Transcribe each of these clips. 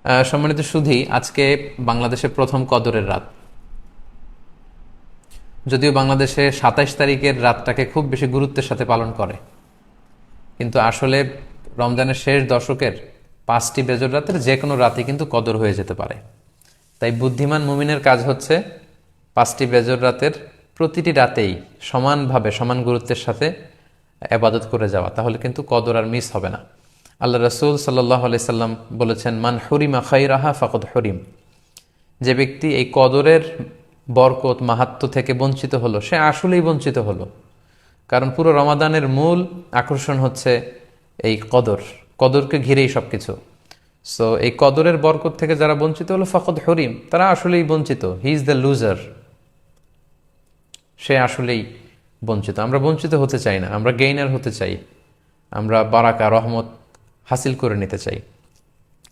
সম্মানিত সুধী, আজকে বাংলাদেশের প্রথম কদরের রাত। যদিও বাংলাদেশে ২৭ তারিখের রাতটাকে খুব বেশি গুরুত্বের সাথে পালন করে, কিন্তু আসলে রমজানের শেষ দশকের ৫টি বেজর রাতের যে কোনো রাতে কিন্তু কদর হয়ে যেতে পারে। তাই বুদ্ধিমান মুমিনের কাজ হচ্ছে ৫টি বেজর রাতের প্রতিটি রাতেই সমানভাবে সমান গুরুত্বের সাথে এবাদত করে যাওয়া, তাহলে কিন্তু কদর আর মিস হবে না। আল্লাহ রসুল সাল্লাহ আলাইসাল্লাম বলেছেন, মান হরিমা খাইরাহা ফাকদ হরিম। যে ব্যক্তি এই কদরের বরকত মাহাত্ম থেকে বঞ্চিত হলো, সে আসলেই বঞ্চিত হলো। কারণ পুরো রমাদানের মূল আকর্ষণ হচ্ছে এই কদরকে ঘিরেই সব কিছু। সো এই কদরের বরকত থেকে যারা বঞ্চিত হলো ফাকদ হরিম, তারা আসলেই বঞ্চিত। হি ইজ দ্য লুজার, সে আসলেই বঞ্চিত। আমরা বঞ্চিত হতে চাই না, আমরা গেইনার হতে চাই, আমরা বারাকা রহমত হাসিল করে নিতে চাই।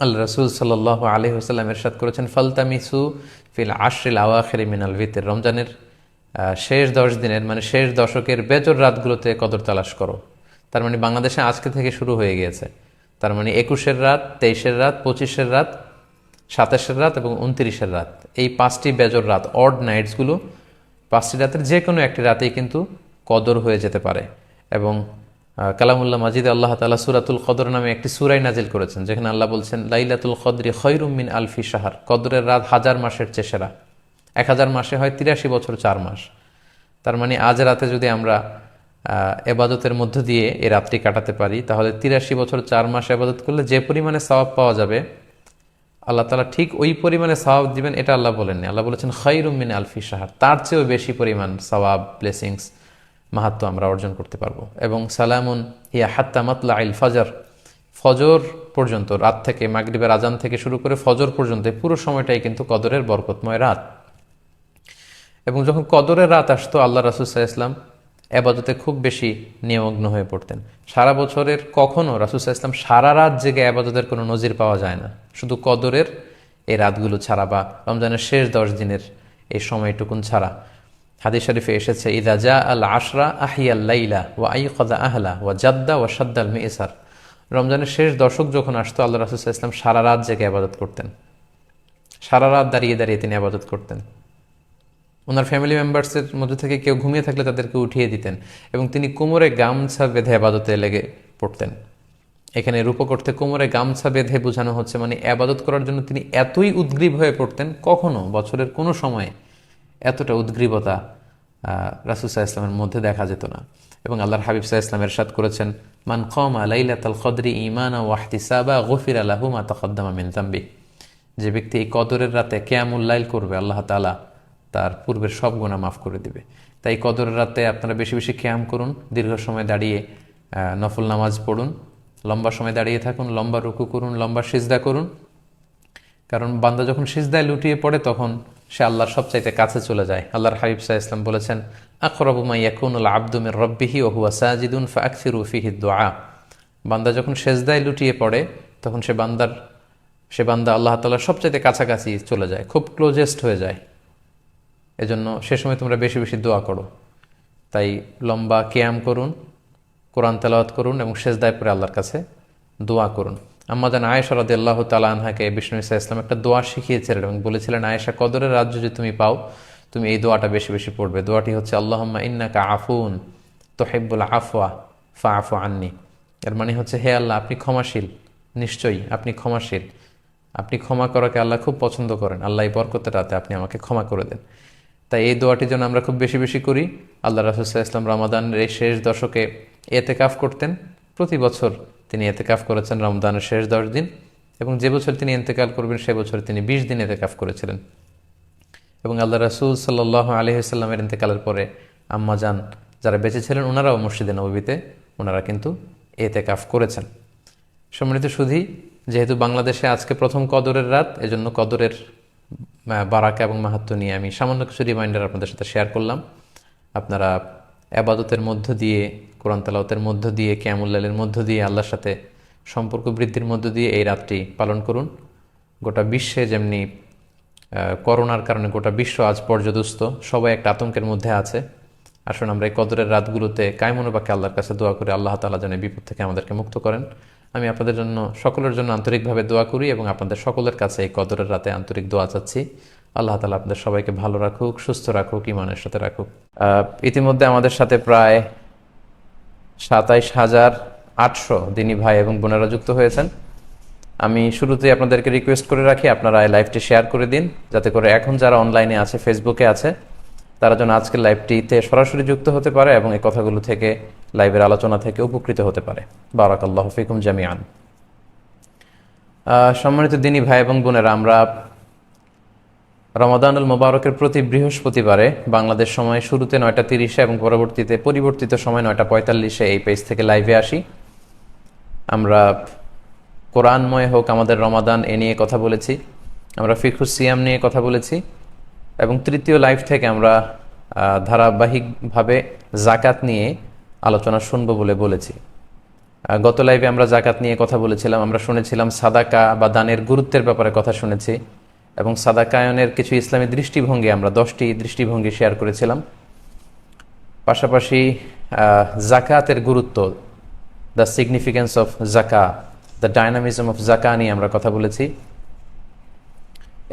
আল্লাহ রসুল সাল্লাহ আলাইহি ওয়াসাল্লাম ইরশাদ করেছেন, ফালতামিসু ফিল আশরিল আওয়াখিরি মিনাল ভিতর। রমজানের শেষ 10 দিনের মানে শেষ দশকের বেজর রাতগুলোতে কদর তালাশ করো। তার মানে বাংলাদেশে আজকে থেকে শুরু হয়ে গিয়েছে। তার মানে 21-এর রাত, 23-এর রাত, 25-এর রাত, 27-এর রাত এবং 29-এর রাত, এই 5টি বেজর রাত, অড নাইটসগুলো, 5টি রাতের যে কোনো একটি রাতেই কিন্তু কদর হয়ে যেতে পারে। এবং কালামুল্লাহ মাজিদে আল্লাহ তাআলা সূরাতুল কদর নামে একটি সূরা নাজিল করেছেন, যেখানে আল্লাহ বলছেন, লাইলাতুল কদরি খায়রুম মিন আলফি শাহর। কদরের রাত 1000 মাসের চেয়ে সেরা। 1000 মাসে হয় 83 বছর 4 মাস। তার মানে আজ রাতে যদি আমরা এবাদতের মধ্য দিয়ে এই রাতটি কাটাতে পারি, তাহলে 83 বছর 4 মাস এবাদত করলে যে পরিমাণে সওয়াব পাওয়া যাবে, আল্লাহ তাআলা ঠিক ওই পরিমাণে সওয়াব দিবেন, এটা আল্লাহ বলেননি। আল্লাহ বলেছেন খায়রুম মিন আলফি শাহর, তার চেয়েও বেশি পরিমাণ সওয়াব, ব্লেসিংস, মাহাত্ম আমরা অর্জন করতে পারবো। এবং সালামুন হিয়া হাত্তা মাতলা আইল ফাজর, ফজর পর্যন্ত, রাত থেকে মাগরিবের আজান থেকে শুরু করে ফজর পর্যন্ত পুরো সময়টাই কিন্তু কদরের বরকতময় রাত। এবং যখন কদরের রাত আসতো, আল্লাহ রাসূল সাল্লাল্লাহু আলাইহি ওয়াসাল্লাম এবাদতে খুব বেশি নিমগ্ন হয়ে পড়তেন। সারা বছরের কখনও রাসূল সাল্লাল্লাহু আলাইহি ওয়াসাল্লাম সারা রাত জেগে এবাদতের কোনো নজির পাওয়া যায় না, শুধু কদরের এই রাতগুলো ছাড়া বা রমজানের শেষ 10 দিনের এই সময়টুকুন ছাড়া। হাদিস শরীফে এসেছে, ইদা জা আল আশরা আহিয়াল লাইলা ওয়া আইকাযা আহলা ওয়া জাদ্দা ওয়া শাদ্দাল মিইসার। রমজানের শেষ দশক যখন আসতো, আল্লাহ রাসূল সাল্লাল্লাহু আলাইহি ওয়াসাল্লাম সারা রাত জেগে ইবাদত করতেন, সারা রাত দাঁড়িয়ে দাঁড়িয়ে তিনি ইবাদত করতেন। ওনার ফ্যামিলি মেম্বার্সের মধ্যে থেকে কেউ ঘুমিয়ে থাকলে তাদেরকে উঠিয়ে দিতেন এবং তিনি কোমরে গামছা বেঁধে ইবাদতে লেগে পড়তেন। এখানে রূপক অর্থে কোমরে গামছা বেঁধে বোঝানো হচ্ছে মানে ইবাদত করার জন্য তিনি এতই উদ্গ্রীব হয়ে পড়তেন, কখনো বছরের কোনো সময়ে এতটা উদ্গ্রীবতা রাসূল সাল্লাল্লাহু আলাইহি ওয়াসাল্লামের মধ্যে দেখা যেত না। এবং আল্লাহর হাবিব সাল্লাল্লাহু আলাইহি ওয়াসাল্লাম ইরশাদ করেছেন, মান কামা লাইলাতাল কদরি ঈমানা ওয়া ইহতিসাবা গুফিরা লাহু মা তাকদ্দামা মিন যামবি। যে ব্যক্তি এই কদরের রাতে কিয়ামুল লাইল করবে, আল্লাহ তাআলা তার পূর্বের সব গুনাহ মাফ করে দিবে। তাই কদরের রাতে আপনারা বেশি বেশি কিয়াম করুন, দীর্ঘ সময় দাঁড়িয়ে নফল নামাজ পড়ুন, লম্বা সময় দাঁড়িয়ে থাকুন, লম্বা রুকু করুন, লম্বা সিজদা করুন। কারণ বান্দা যখন সিজদায় লুটিয়ে পড়ে, তখন সে আল্লাহর সবচাইতে কাছে চলে যায়। আল্লাহর হাবিব সাল্লাল্লাহু আলাইহি ওয়াসাল্লাম বলেছেন, আকরাবু মা ইয়াকুনুল আবদু মির রাব্বিহি ওয়া হুয়া সাজিদুন ফাআকসিরু ফিহি দুআ। বান্দা যখন সিজদায় লুটিয়ে পড়ে, তখন সে বান্দা আল্লাহ তাআলার সবচাইতে কাছাকাছি চলে যায়, খুব ক্লোজেস্ট হয়ে যায়। এজন্য সে সময় তোমরা বেশি বেশি দোয়া করো। তাই লম্বা কিয়াম করুন, কোরআন তেলাওয়াত করুন এবং সিজদায় পড়ে আল্লাহর কাছে দোয়া করুন। আম্মা জান আয়েশা রাদিয়াল্লাহু তাআলা আনহাকে বিষ্ণু ইসা ইসলাম একটা দোয়া শিখিয়েছিলেন এবং বলেছিলেন, আয়েশা, কদরের রাত যদি তুমি পাও, তুমি এই দোয়াটা বেশি বেশি পড়বে। দোয়াটি হচ্ছে, আল্লাহুম্মা ইন্নাকা আফুন তুহিব্বুল আফওয়া ফাআফু আন্নি। এর মানে হচ্ছে, হে আল্লাহ, আপনি ক্ষমাশীল, নিশ্চয়ই আপনি ক্ষমাশীল, আপনি ক্ষমা করাকে আল্লাহ খুব পছন্দ করেন। আল্লাহ এই বরকতের রাতে আপনি আমাকে ক্ষমা করে দেন। তাই এই দোয়াটি যেন আমরা খুব বেশি বেশি করি। আল্লাহ রাসূল সাল্লাল্লাহু আলাইহি ওয়াসাল্লাম রমাদানের এই শেষ দশকে ইতিকাফ করতেন। প্রতি বছর তিনি ইতিকাফ করেছেন রমজানের শেষ 10 দিন, এবং যে বছর তিনি ইন্তেকাল করবেন সে বছর তিনি 20 দিন ইতিকাফ করেছিলেন। এবং আল্লাহ রাসূল সাল্লাল্লাহু আলাইহি ওয়াসাল্লামের ইন্তেকালের পরে আম্মা জান যারা বেঁচে ছিলেন, ওনারাও মসজিদে নববীতে ওনারা কিন্তু ইতিকাফ করেছেন। সম্মানিত সুধী, যেহেতু বাংলাদেশে আজকে প্রথম কদরের রাত, এজন্য কদরের বারাকা এবং মাহাত্ম্য নিয়ে আমি সামান্য কিছু রিমাইন্ডার আপনাদের সাথে শেয়ার করলাম। আপনারা ইবাদতের মধ্য দিয়ে, কোরআন তেলাওয়াতের মধ্য দিয়ে, কিয়ামুল লাইলের মধ্য দিয়ে, আল্লাহর সাথে সম্পর্ক বৃদ্ধির মধ্য দিয়ে এই রাতটি পালন করুন। গোটা বিশ্বে যেমনি করোনার কারণে গোটা বিশ্ব আজ পর্যদুস্ত, সবাই একটা আতঙ্কের মধ্যে আছে। আসুন আমরা এই কদরের রাতগুলোতে কায়মনোবাক্যে আল্লাহর কাছে দোয়া করে আল্লাহ তাআলা যেন বিপদ থেকে আমাদেরকে মুক্ত করেন। আমি আপনাদের জন্য সকলের জন্য আন্তরিকভাবে দোয়া করি এবং আপনাদের সকলের কাছে এই কদরের রাতে আন্তরিক দোয়া চাচ্ছি। আল্লাহ তাআলা আপনাদের সবাইকে ভালো রাখুক, সুস্থ রাখুক, ঈমানের সাথে রাখুক। ইতিমধ্যে আমাদের সাথে প্রায় 27,800 দিনী ভাই এবং বোনেরা যুক্ত হয়েছেন। আমি শুরুতেই আপনাদেরকে রিকোয়েস্ট করে রাখি, আপনারা এই লাইভটি শেয়ার করে দিন, যাতে করে এখন যারা অনলাইনে আছে, ফেসবুকে আছে, তারা যেন আজকের লাইভটিতে সরাসরি যুক্ত হতে পারে এবং এই কথাগুলো থেকে, লাইভের আলোচনা থেকে উপকৃত হতে পারে। বারাকাল্লাহু ফিকুম জামিআন। সম্মানিত দিনী ভাই এবং বোনেরা, আমরা রমাদানুল মোবারকের প্রতি বৃহস্পতিবারে বাংলাদেশ সময় শুরুতে 9:30 এবং পরবর্তীতে পরিবর্তিত সময় 9:45 এই পেজ থেকে লাইভে আসি। আমরা কোরআনময় হোক আমাদের রমাদান এ নিয়ে কথা বলেছি, আমরা ফিকহুস সিয়াম নিয়ে কথা বলেছি এবং তৃতীয় লাইভ থেকে আমরা ধারাবাহিকভাবে জাকাত নিয়ে আলোচনা শুনব বলে বলেছি। গত লাইভে আমরা জাকাত নিয়ে কথা বলেছিলাম, আমরা শুনেছিলাম সাদাকা বা দানের গুরুত্বের ব্যাপারে কথা শুনেছি এবং সাদাকায়নের কিছু ইসলামী দৃষ্টিভঙ্গি, আমরা 10টি দৃষ্টিভঙ্গি শেয়ার করেছিলাম। পাশাপাশি জাকাতের গুরুত্ব, the significance of zakat, the dynamism of zakat নিয়ে আমরা কথা বলেছি।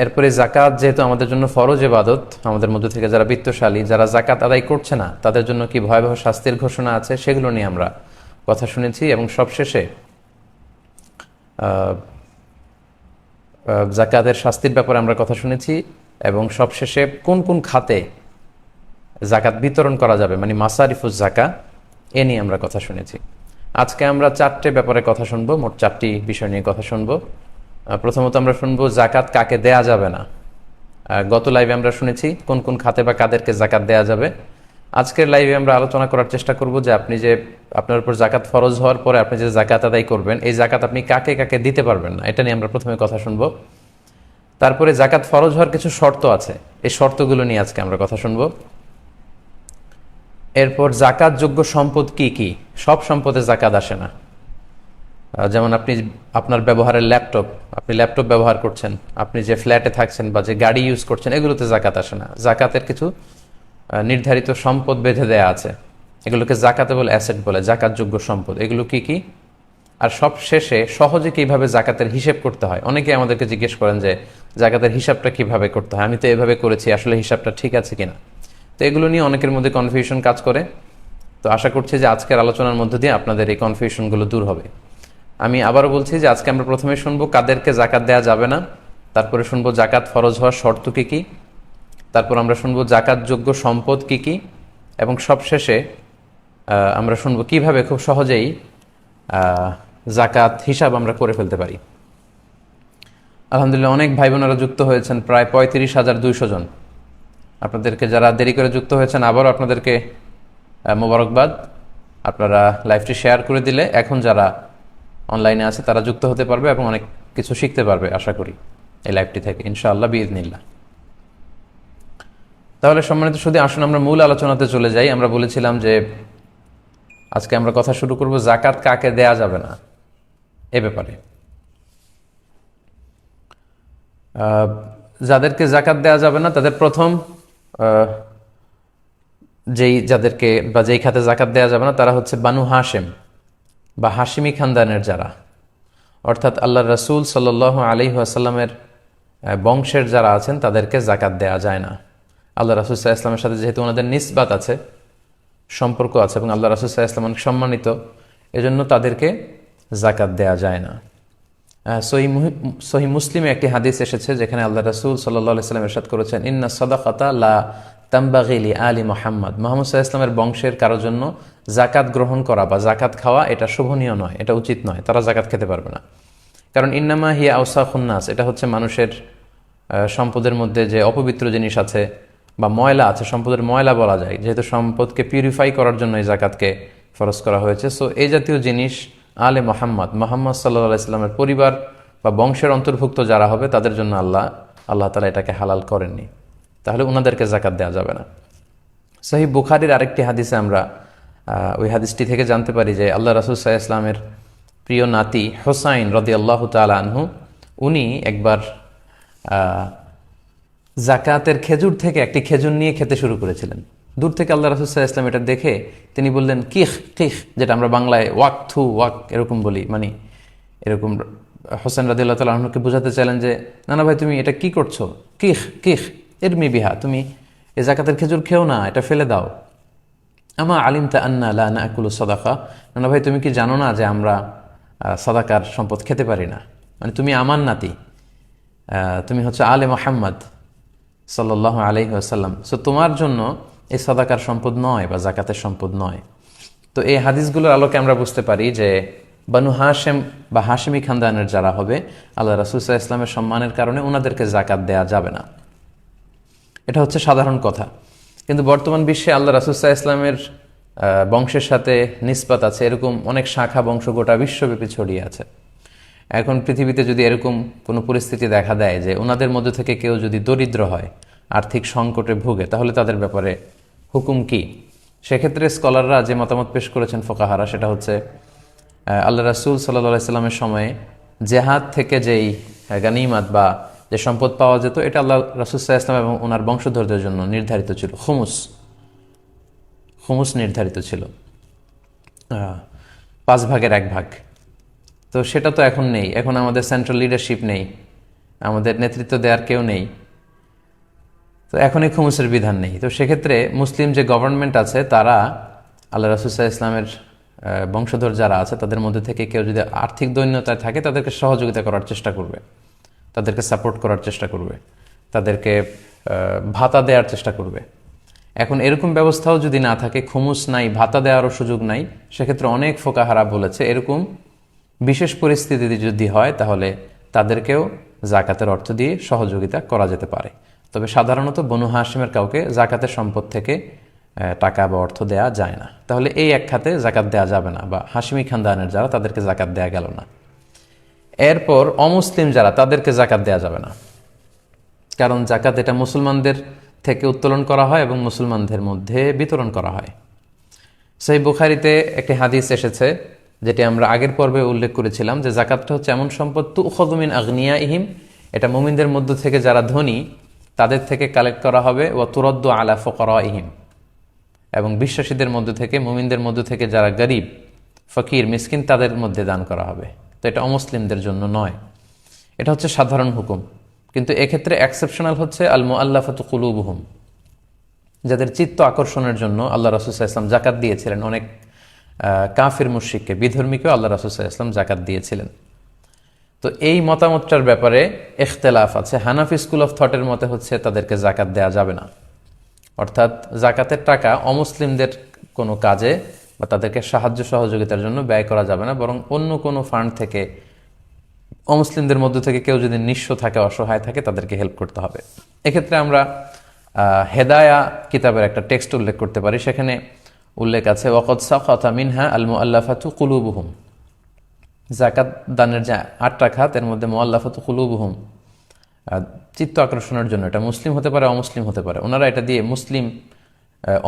এরপরে জাকাত যেহেতু আমাদের জন্য ফরজ ইবাদত, আমাদের মধ্যে থেকে যারা বিত্তশালী, যারা জাকাত আদায় করছে না, তাদের জন্য কি ভয়াবহ শাস্তির ঘোষণা আছে, সেগুলো নিয়ে আমরা কথা শুনেছি এবং সবশেষে জাকাতের শাস্তির ব্যাপারে আমরা কথা শুনেছি এবং সবশেষে কোন কোন খাতে জাকাত বিতরণ করা যাবে, মানে মাসারিফুজ জাকা, এ নিয়ে আমরা কথা শুনেছি। আজকে আমরা 4টে ব্যাপারে কথা শুনবো, মোট 4টি বিষয় নিয়ে কথা শুনবো। প্রথমত আমরা শুনবো জাকাত কাকে দেয়া যাবে না। গত লাইভে আমরা শুনেছি কোন কোন খাতে বা কাদেরকে জাকাত দেয়া যাবে। আজকের লাইভে আমরা আলোচনা করার চেষ্টা করব যে আপনার উপর জাকাত ফরজ হওয়ার পরে আপনি যে জাকাত আদায় করবেন, এই জাকাত আপনি কাকে কাকে দিতে পারবেন না, এটা নিয়ে আমরা প্রথমে কথা শুনবো। তারপরে জাকাত ফরজ হওয়ার কিছু শর্ত আছে, এই শর্তগুলো নিয়ে আজকে আমরা কথা শুনবো। এরপর জাকাত যোগ্য সম্পদ কি কি, সব সম্পদে জাকাত আসে না। যেমন আপনার ব্যবহারের ল্যাপটপ, আপনি ল্যাপটপ ব্যবহার করছেন, আপনি যে ফ্ল্যাটে থাকছেন বা যে গাড়ি ইউজ করছেন, এগুলোতে জাকাত আসে না। জাকাতের কিছু নির্ধারিত সম্পদ বেঁধে দেয়া আছে, এগুলোকে জাকাতেবল অ্যাসেট বলে, জাকাতযোগ্য সম্পদ। এগুলো কি কি, আর সব শেষে সহজে কিভাবে জাকাতের হিসেব করতে হয়। অনেকে আমাদেরকে জিজ্ঞেস করেন যে জাকাতের হিসাবটা কিভাবে করতে হয়, আমি তো এভাবে করেছি, আসলে হিসাবটা ঠিক আছে কিনা। তো এগুলো নিয়ে অনেকের মধ্যে কনফিউশন কাজ করে। তো আশা করছি যে আজকের আলোচনার মধ্য দিয়ে আপনাদের এই কনফিউশনগুলো দূর হবে। আমি আবারও বলছি যে আজকে আমরা প্রথমে শুনবো কাদেরকে জাকাত দেয়া যাবে না, তারপরে শুনবো জাকাত ফরজ হওয়ার শর্ত কি কি, তারপর আমরা শুনবো জাকাতযোগ্য সম্পদ কি কি, এবং সবশেষে আমরা শুনবো কিভাবে খুব সহজেই জাকাত হিসাব আমরা করে ফেলতে পারি। আলহামদুলিল্লাহ, অনেক ভাই বোনেরা যুক্ত হয়েছেন, প্রায় 35,200 জন। আপনাদেরকে যারা দেরি করে যুক্ত হয়েছেন, আবারও আপনাদেরকে মোবারকবাদ। আপনারা লাইভটি শেয়ার করে দিলে এখন যারা অনলাইনে আছে তারা যুক্ত হতে পারবে এবং অনেক কিছু শিখতে পারবে আশা করি এই লাইভটি থেকে, ইনশাআল্লাহ বিইজনিল্লাহ। তাহলে সম্মানিত শুধু আসুন আমরা মূল আলোচনাতে চলে যাই। আমরা বলেছিলাম যে আজকে আমরা কথা শুরু করব জাকাত কাকে দেয়া যাবে না এ ব্যাপারে। যাদেরকে জাকাত দেয়া যাবে না তাদের প্রথম যাদেরকে বা যেই খাতে জাকাত দেয়া যাবে না তারা হচ্ছে বানু হাশেম বা হাশিমি খানদানের যারা, অর্থাৎ আল্লাহ রাসূল সাল্লাল্লাহু আলাইহি ওয়াসাল্লামের বংশের যারা আছেন তাদেরকে জাকাত দেয়া যায় না। আল্লাহ রাসূল সাল্লাল্লাহু আলাইহি ওয়াসাল্লামের সাথে যেহেতু ওনাদের নিসবাত আছে, সম্পর্ক আছে, এবং আল্লাহ রাসূল সাল্লাল্লাহু আলাইহি ওয়াসাল্লাম অনেক সম্মানিত, এজন্য তাদেরকে জাকাত দেয়া যায় না। সহিহ মুসলিমে একটি হাদিস এসেছে যেখানে আল্লাহ রাসূল সাল্লাল্লাহু আলাইহি ওয়াসাল্লাম ইরশাদ করেছেন, ইন্না সাদাকাতা লা তামবাগি লি আলি মুহাম্মদ। মুহাম্মদ সাল্লাল্লাহু আলাইহি ওয়াসাল্লামের বংশের কারোর জন্য জাকাত গ্রহণ করা বা জাকাত খাওয়া এটা শোভনীয় নয়, এটা উচিত নয়, তারা জাকাত খেতে পারবে না। কারণ ইন্নামা হিয়া আওসাখুন নাস, এটা হচ্ছে মানুষের সম্পদের মধ্যে যে অপবিত্র জিনিস আছে বা ময়লা আছে, সম্পদের ময়লা বলা যায়, যেহেতু সম্পদকে পিউরিফাই করার জন্য এই জাকাতকে ফরজ করা হয়েছে। সো এই জাতীয় জিনিস আলে মোহাম্মদ সাল্লাল্লাহু আলাইহি ওয়াসাল্লামের পরিবার বা বংশের অন্তর্ভুক্ত যারা হবে তাদের জন্য আল্লাহ তাআলা এটাকে হালাল করেননি, তাহলে ওনাদেরকে জাকাত দেওয়া যাবে না। সহিহ বুখারীর আরেকটি হাদিসে আমরা ওই হাদিসটি থেকে জানতে পারি যে আল্লাহ রাসূল সাল্লাল্লাহু আলাইহি ওয়াসাল্লামের প্রিয় নাতি হোসাইন রাদিয়াল্লাহু তাআলা আনহু, উনি একবার জাকাতের খেজুর থেকে একটি খেজুর নিয়ে খেতে শুরু করেছিলেন। দূর থেকে আল্লাহ রাসূল সাল্লাল্লাহু আলাইহি ওয়াসাল্লাম এটা দেখে তিনি বললেন কিখ কিখ, যেটা আমরা বাংলায় ওয়াক থু ওয়াক এরকম বলি, মানে এরকম হোসেন রাদিয়াল্লাহু তাআলা আনহুকে বোঝাতে চাইলেন যে না না ভাই তুমি এটা কি করছো, কিহ কিহ ইরমি বিহা, তুমি এ জাকাতের খেজুর খেও না, এটা ফেলে দাও। আমা আলিমতা আন্না লা নাকুলু সাদাকা, না ভাই তুমি কি জানো না যে আমরা সাদাকার সম্পদ খেতে পারি না, মানে তুমি আমার নাতি, তুমি হচ্ছে আলে মুহাম্মদ সাল্লাল্লাহু আলাইহি ওয়াসাল্লাম, সো তোমার জন্য এই সাদাকার সম্পদ নয় বা জাকাতের সম্পদ নয়। তো এই হাদিসগুলোর আলোকে আমরা বুঝতে পারি যে বানু হাশেম বা হাশেমি খানদানের যারা হবে, আল্লাহ রাসূল সাল্লাল্লাহু আলাইহি ওয়াসাল্লামের সম্মানের কারণে ওনাদেরকে জাকাত দেয়া যাবে না। এটা হচ্ছে সাধারণ কথা। কিন্তু বর্তমান বিশ্বে আল্লাহ রাসূল সাল্লাল্লাহু আলাইহি ওয়াসাল্লামের বংশের সাথে নিসবত আছে এরকম অনেক শাখা বংশ গোটা বিশ্বব্যাপী ছড়িয়ে আছে। এখন পৃথিবীতে যদি এরকম কোনো পরিস্থিতি দেখা দেয় যে ওনাদের মধ্যে থেকে কেউ যদি দরিদ্র হয়, আর্থিক সংকটে ভুগে, তাহলে তাদের ব্যাপারে হুকুম কি? সেক্ষেত্রে স্কলাররা যে মতামত পেশ করেছেন ফোকাহারা, সেটা হচ্ছে আল্লাহ রাসূল সাল্লাল্লাহু আলাইহি সাল্লামের সময়ে জেহাদ থেকে যেই গানিমাত বা যে সম্পদ পাওয়া যেত, এটা আল্লাহ রাসূল সাল্লাল্লাহু আলাইহি ওয়াসাল্লাম এবং ওনার বংশধরদের জন্য নির্ধারিত ছিল। খুমুস নির্ধারিত ছিল, 1/5 তো সেটা তো এখন নেই। এখন আমাদের সেন্ট্রাল লিডারশিপ নেই, আমাদের নেতৃত্ব দেওয়ার কেউ নেই, তো এখন এই খুমুসের বিধান নেই। তো সেক্ষেত্রে মুসলিম যে গভর্নমেন্ট আছে তারা আল্লাহ রাসূল সাল্লাল্লাহু আলাইহি ইসলামের বংশধর যারা আছে তাদের মধ্যে থেকে কেউ যদি আর্থিক দৈন্যতায় থাকে তাদেরকে সহযোগিতা করার চেষ্টা করবে, তাদেরকে সাপোর্ট করার চেষ্টা করবে, তাদেরকে ভাতা দেওয়ার চেষ্টা করবে। এখন এরকম ব্যবস্থাও যদি না থাকে, খুমুস নাই, ভাতা দেওয়ারও সুযোগ নাই, সেক্ষেত্রে অনেক ফোকাহারা বলেছে এরকম বিশেষ পরিস্থিতি যদি হয় তাহলে তাদেরকেও জাকাতের অর্থ দিয়ে সহযোগিতা করা যেতে পারে। তবে সাধারণত বনু হাশিমের কাউকে জাকাতের সম্পদ থেকে টাকা বা অর্থ দেয়া যায় না। তাহলে এই এক খাতে জাকাত দেয়া যাবে না, বা হাশিমি খানদানের যারা তাদেরকে জাকাত দেয়া গেল না। এরপর অমুসলিম যারা, তাদেরকে জাকাত দেয়া যাবে না, কারণ জাকাত এটা মুসলমানদের থেকে উত্তোলন করা হয় এবং মুসলমানদের মধ্যে বিতরণ করা হয়। সহিহ বুখারীতে একটি হাদিস এসেছে যেটি আমরা আগের পর্বে উল্লেখ করেছিলাম যে জাকাতটা হচ্ছে এমন সম্পদ তুখযু মিন আগনিয়াইহিম, এটা মুমিনদের মধ্য থেকে যারা ধনী তাদের থেকে কালেক্ট করা হবে, ওয়া তুরাদ্দু আলা ফুকারাইহিম, এবং বিশ্বাসীদের মধ্য থেকে, মুমিনদের মধ্য থেকে যারা গরিব ফকির মিসকিন তাদের মধ্যে দান করা হবে। তো এটা অমুসলিমদের জন্য নয়, এটা হচ্ছে সাধারণ হুকুম। কিন্তু এক্ষেত্রে এক্সেপশনাল হচ্ছে আল মুআল্লাফাতু কুলুবুহুম, যাদের চিত্ত আকর্ষণের জন্য আল্লাহ রাসূল সাল্লাল্লাহু আলাইহি ওয়াসাল্লাম জাকাত দিয়েছিলেন। অনেক কাফির মুশরিককে, বিধর্মীকেও আল্লাহ রাসূল সাল্লাল্লাহু আলাইহি ওয়াসাল্লাম জাকাত দিয়েছিলেন। তো এই মতামতটার ব্যাপারে ইখতিলাফ আছে। হানাফি স্কুল অফ থটের মতে হচ্ছে তাদেরকে জাকাত দেয়া যাবে না, অর্থাৎ জাকাতের টাকা অমুসলিমদের কোনো কাজে বা তাদেরকে সাহায্য সহযোগিতার জন্য ব্যয় করা যাবে না, বরং অন্য কোনো ফান্ড থেকে অমুসলিমদের মধ্য থেকে কেউ যদি নিঃস্ব থাকে, অসহায় থাকে, তাদেরকে হেল্প করতে হবে। এক্ষেত্রে আমরা হেদায়া কিতাবের একটা টেক্সট উল্লেখ করতে পারি। সেখানে উল্লেখ আছে ওয়াকাদ সাকাতা মিনহা আল মুআল্লাফাতু কুলুবুহুম, জাকাত দানের যে 8টা খাত এর মধ্যে মুআল্লাফাতু কুলুবুহুম, চিত্ত আকর্ষণের জন্য, এটা মুসলিম হতে পারে অমুসলিম হতে পারে, ওনারা এটা দিয়ে মুসলিম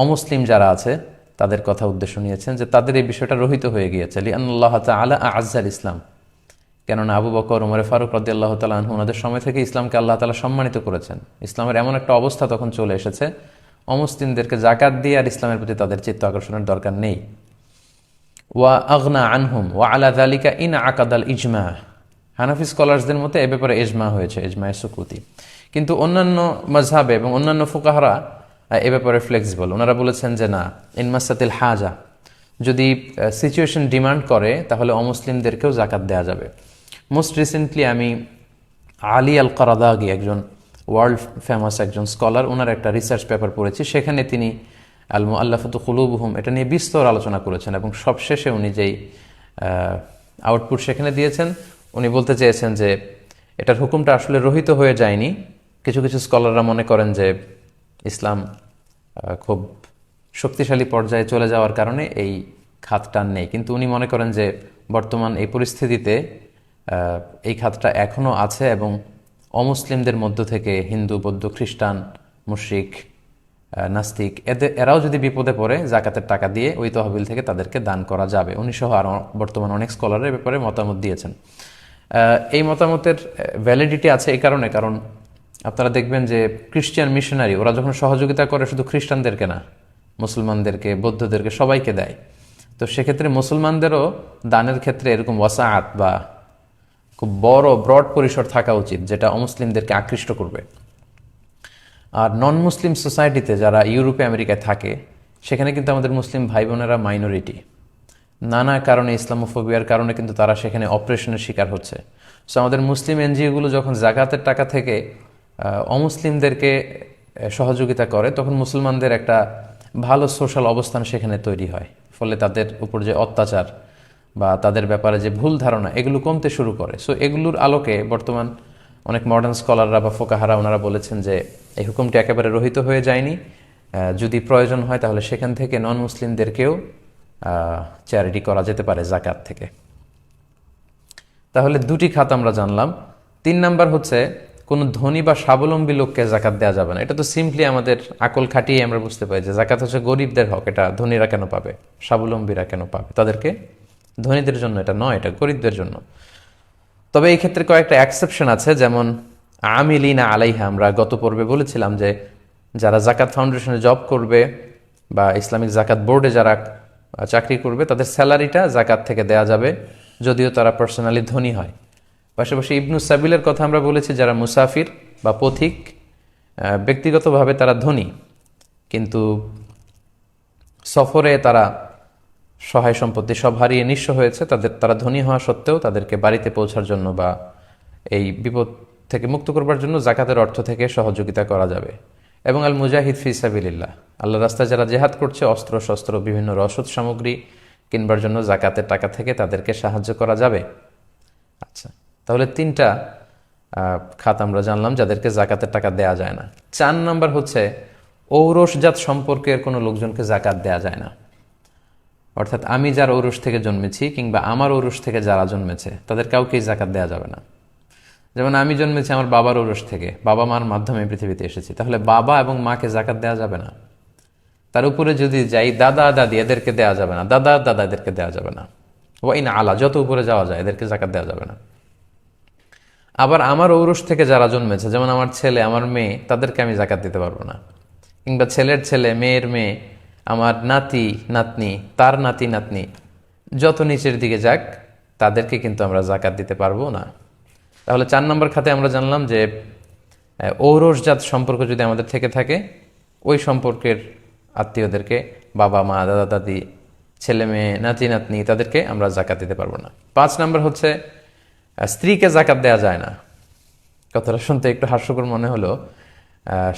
অমুসলিম যারা আছে তাদের কথা উদ্দেশ্য নিয়েছেন যে তাদের এই বিষয়টা রহিত হয়ে গিয়েছে। লিআন্নাল্লাহ তাআলা আ'আজ্জাল ইসলাম, কেননা আবু বকর, ওমর ফারুক রাদিয়াল্লাহু তাআলা আনহু ওনাদের সময় থেকে ইসলামকে আল্লাহ তাআলা সম্মানিত করেছেন। ইসলামের এমন একটা অবস্থা তখন চলে এসেছে, অমুসলিমদেরকে জাকাত দিয়ে আর ইসলামের প্রতি তাদের চিত্ত আকর্ষণের দরকার নেই। ওয়া আগনা আনহুম ওয়া আলা যালিকা ইন আকাদাল ইজমা, হানাফি স্কলার্সদের মতে এ ব্যাপারে ইজমা হয়েছে, ইজমায়ে সুকুতি। কিন্তু অন্যান্য মাযহাবে এবং অন্যান্য ফুকাহারা এ ব্যাপারে ফ্লেক্সিবল। ওনারা বলেছেন যে না, ইনমাসাতিল হাজা, যদি সিচুয়েশন ডিমান্ড করে তাহলে অমুসলিমদেরকেও জাকাত দেওয়া যাবে। মোস্ট রিসেন্টলি আমি আলী আল কারাদাগি, একজন ওয়ার্ল্ড ফেমাস একজন স্কলার, ওনার একটা রিসার্চ পেপার পড়েছি। সেখানে তিনি আল মুআল্লাফাতু কুলুবুহুম এটা নিয়ে বিস্তর আলোচনা করেছেন, এবং সবশেষে উনি যেই আউটপুট সেখানে দিয়েছেন, উনি বলতে চেয়েছেন যে এটার হুকুমটা আসলে রহিত হয়ে যায়নি। কিছু কিছু স্কলাররা মনে করেন যে ইসলাম খুব শক্তিশালী পর্যায়ে চলে যাওয়ার কারণে এই খাতটা নেই, কিন্তু উনি মনে করেন যে বর্তমান এই পরিস্থিতিতে এই খাতটা এখনও আছে, এবং অমুসলিমদের মধ্য থেকে হিন্দু, বৌদ্ধ, খ্রিস্টান, মুশরিক, নাস্তিক এরাও যদি বিপদে পড়ে জাকাতের টাকা দিয়ে ওই তহবিল থেকে তাদেরকে দান করা যাবে। উনি সহ আর বর্তমান অনেক স্কলারের ব্যাপারে মতামত দিয়েছেন। এই মতামতের ভ্যালিডিটি আছে এই কারণে, কারণ আপনারা দেখবেন যে খ্রিস্টান মিশনারি ওরা যখন সহযোগিতা করে শুধু খ্রিস্টানদেরকে না, মুসলমানদেরকে, বৌদ্ধদেরকে, সবাইকে দেয়। তো সেক্ষেত্রে মুসলমানদেরও দানের ক্ষেত্রে এরকম ওয়াসাআত বা খুব বড় ব্রড পরিসর থাকা উচিত, যেটা অমুসলিমদেরকে আকৃষ্ট করবে। আর নন মুসলিম সোসাইটিতে যারা ইউরোপে আমেরিকায় থাকে, সেখানে কিন্তু আমাদের মুসলিম ভাই বোনেরা মাইনরিটি। নানা কারণে, ইসলামোফোবিয়ার কারণে কিন্তু তারা সেখানে অপারেশনের শিকার হচ্ছে। সো আমাদের মুসলিম এনজিওগুলো যখন জাকাতের টাকা থেকে অমুসলিমদেরকে সহযোগিতা করে, তখন মুসলমানদের একটা ভালো সোশ্যাল অবস্থান সেখানে তৈরি হয়। ফলে তাদের উপর যে অত্যাচার বা তাদের ব্যাপারে যে ভুল ধারণা, এগুলো কমতে শুরু করে। সো এগুলোর আলোকে বর্তমান অনেক মডার্ন স্কলাররা বা ফোকাহারা ওনারা বলেছেন যে এই হুকুমটি একেবারে রহিত হয়ে যায়নি, যদি প্রয়োজন হয় তাহলে সেখান থেকে নন মুসলিমদেরকেও চ্যারিটি করা যেতে পারে জাকাত থেকে। তাহলে দুটি খাত আমরা জানলাম। 3 নাম্বার হচ্ছে কোনো ধনী বা স্বাবলম্বী লোককে জাকাত দেওয়া যাবে না। এটা তো সিম্পলি আমাদের আকল খাটিয়ে আমরা বুঝতে পারি যে জাকাত হচ্ছে গরিবদের হক, এটা ধনীরা কেন পাবে, স্বাবলম্বীরা কেন পাবে, তাদেরকে, ধনীদের জন্য এটা নয়, এটা গরিবদের জন্য। তবে এই ক্ষেত্রে কয়েকটা এক্সেপশন আছে, যেমন আমিলিনা আলাইহা। আমরা গত পর্বে বলেছিলাম যে যারা জাকাত ফাউন্ডেশনে জব করবে বা ইসলামিক জাকাত বোর্ডে যারা চাকরি করবে, তাদের স্যালারিটা জাকাত থেকে দেয়া যাবে, যদিও তারা পার্সোনালি ধনী হয়। পাশাপাশি ইবনু সাবিলের কথা আমরা বলেছি, যারা মুসাফির বা পথিক, ব্যক্তিগতভাবে তারা ধনী, কিন্তু সফরে তারা সহায় সম্পত্তি সব হারিয়ে নিঃস্ব হয়েছে, তারা ধনী হওয়া সত্ত্বেও তাদেরকে বাড়িতে পৌঁছার জন্য বা এই বিপদ থেকে মুক্ত করবার জন্য জাকাতের অর্থ থেকে সহযোগিতা করা যাবে। এবং আল মুজাহিদ ফি সাবিলিল্লাহ, আল্লাহ রাস্তায় যারা জেহাদ করছে, অস্ত্র শস্ত্র বিভিন্ন রসদ সামগ্রী কিনবার জন্য জাকাতের টাকা থেকে তাদেরকে সাহায্য করা যাবে। আচ্ছা, তাহলে 3টা খাত আমরা জানলাম যাদেরকে জাকাতের টাকা দেয়া যায় না। 4 নাম্বার হচ্ছে ঔরসজাত সম্পর্কের কোনো লোকজনকে জাকাত দেয়া যায় না। অর্থাৎ আমি যার ঔরস থেকে জন্মেছি কিংবা আমার ঔরস থেকে যারা জন্মেছে, তাদের কাউকেই জাকাত দেওয়া যাবে না। যেমন আমি জন্মেছি আমার বাবার ঔরস থেকে, বাবা মার মাধ্যমে পৃথিবীতে এসেছি, তাহলে বাবা এবং মাকে জাকাত দেওয়া যাবে না। তার উপরে যদি যাই, দাদা দাদি, এদেরকে দেওয়া যাবে না, দাদা দাদা এদেরকে দেওয়া যাবে না। ওয়াইন আলা, যত উপরে যাওয়া যায় এদেরকে জাকাত দেওয়া যাবে না। আবার আমার ঔরস থেকে যারা জন্মেছে, যেমন আমার ছেলে, আমার মেয়ে, তাদেরকে আমি জাকাত দিতে পারবো না। কিংবা ছেলের ছেলে, মেয়ের মেয়ে, আমার নাতি নাতনি, তার নাতি নাতনি, যত নিচের দিকে যাক, তাদেরকে কিন্তু আমরা জাকাত দিতে পারবো না। তাহলে 4 নম্বর খাতে আমরা জানলাম যে ঔরসজাত সম্পর্ক যদি আমাদের থেকে থাকে, ওই সম্পর্কের আত্মীয়দেরকে, বাবা মা, দাদা দাদি, ছেলে মেয়ে, নাতি নাতনি, তাদেরকে আমরা জাকাত দিতে পারবো না। 5 নম্বর হচ্ছে স্ত্রীকে জাকাত দেওয়া যায় না। কথাটা শুনতে একটু হাস্যকর মনে হলো,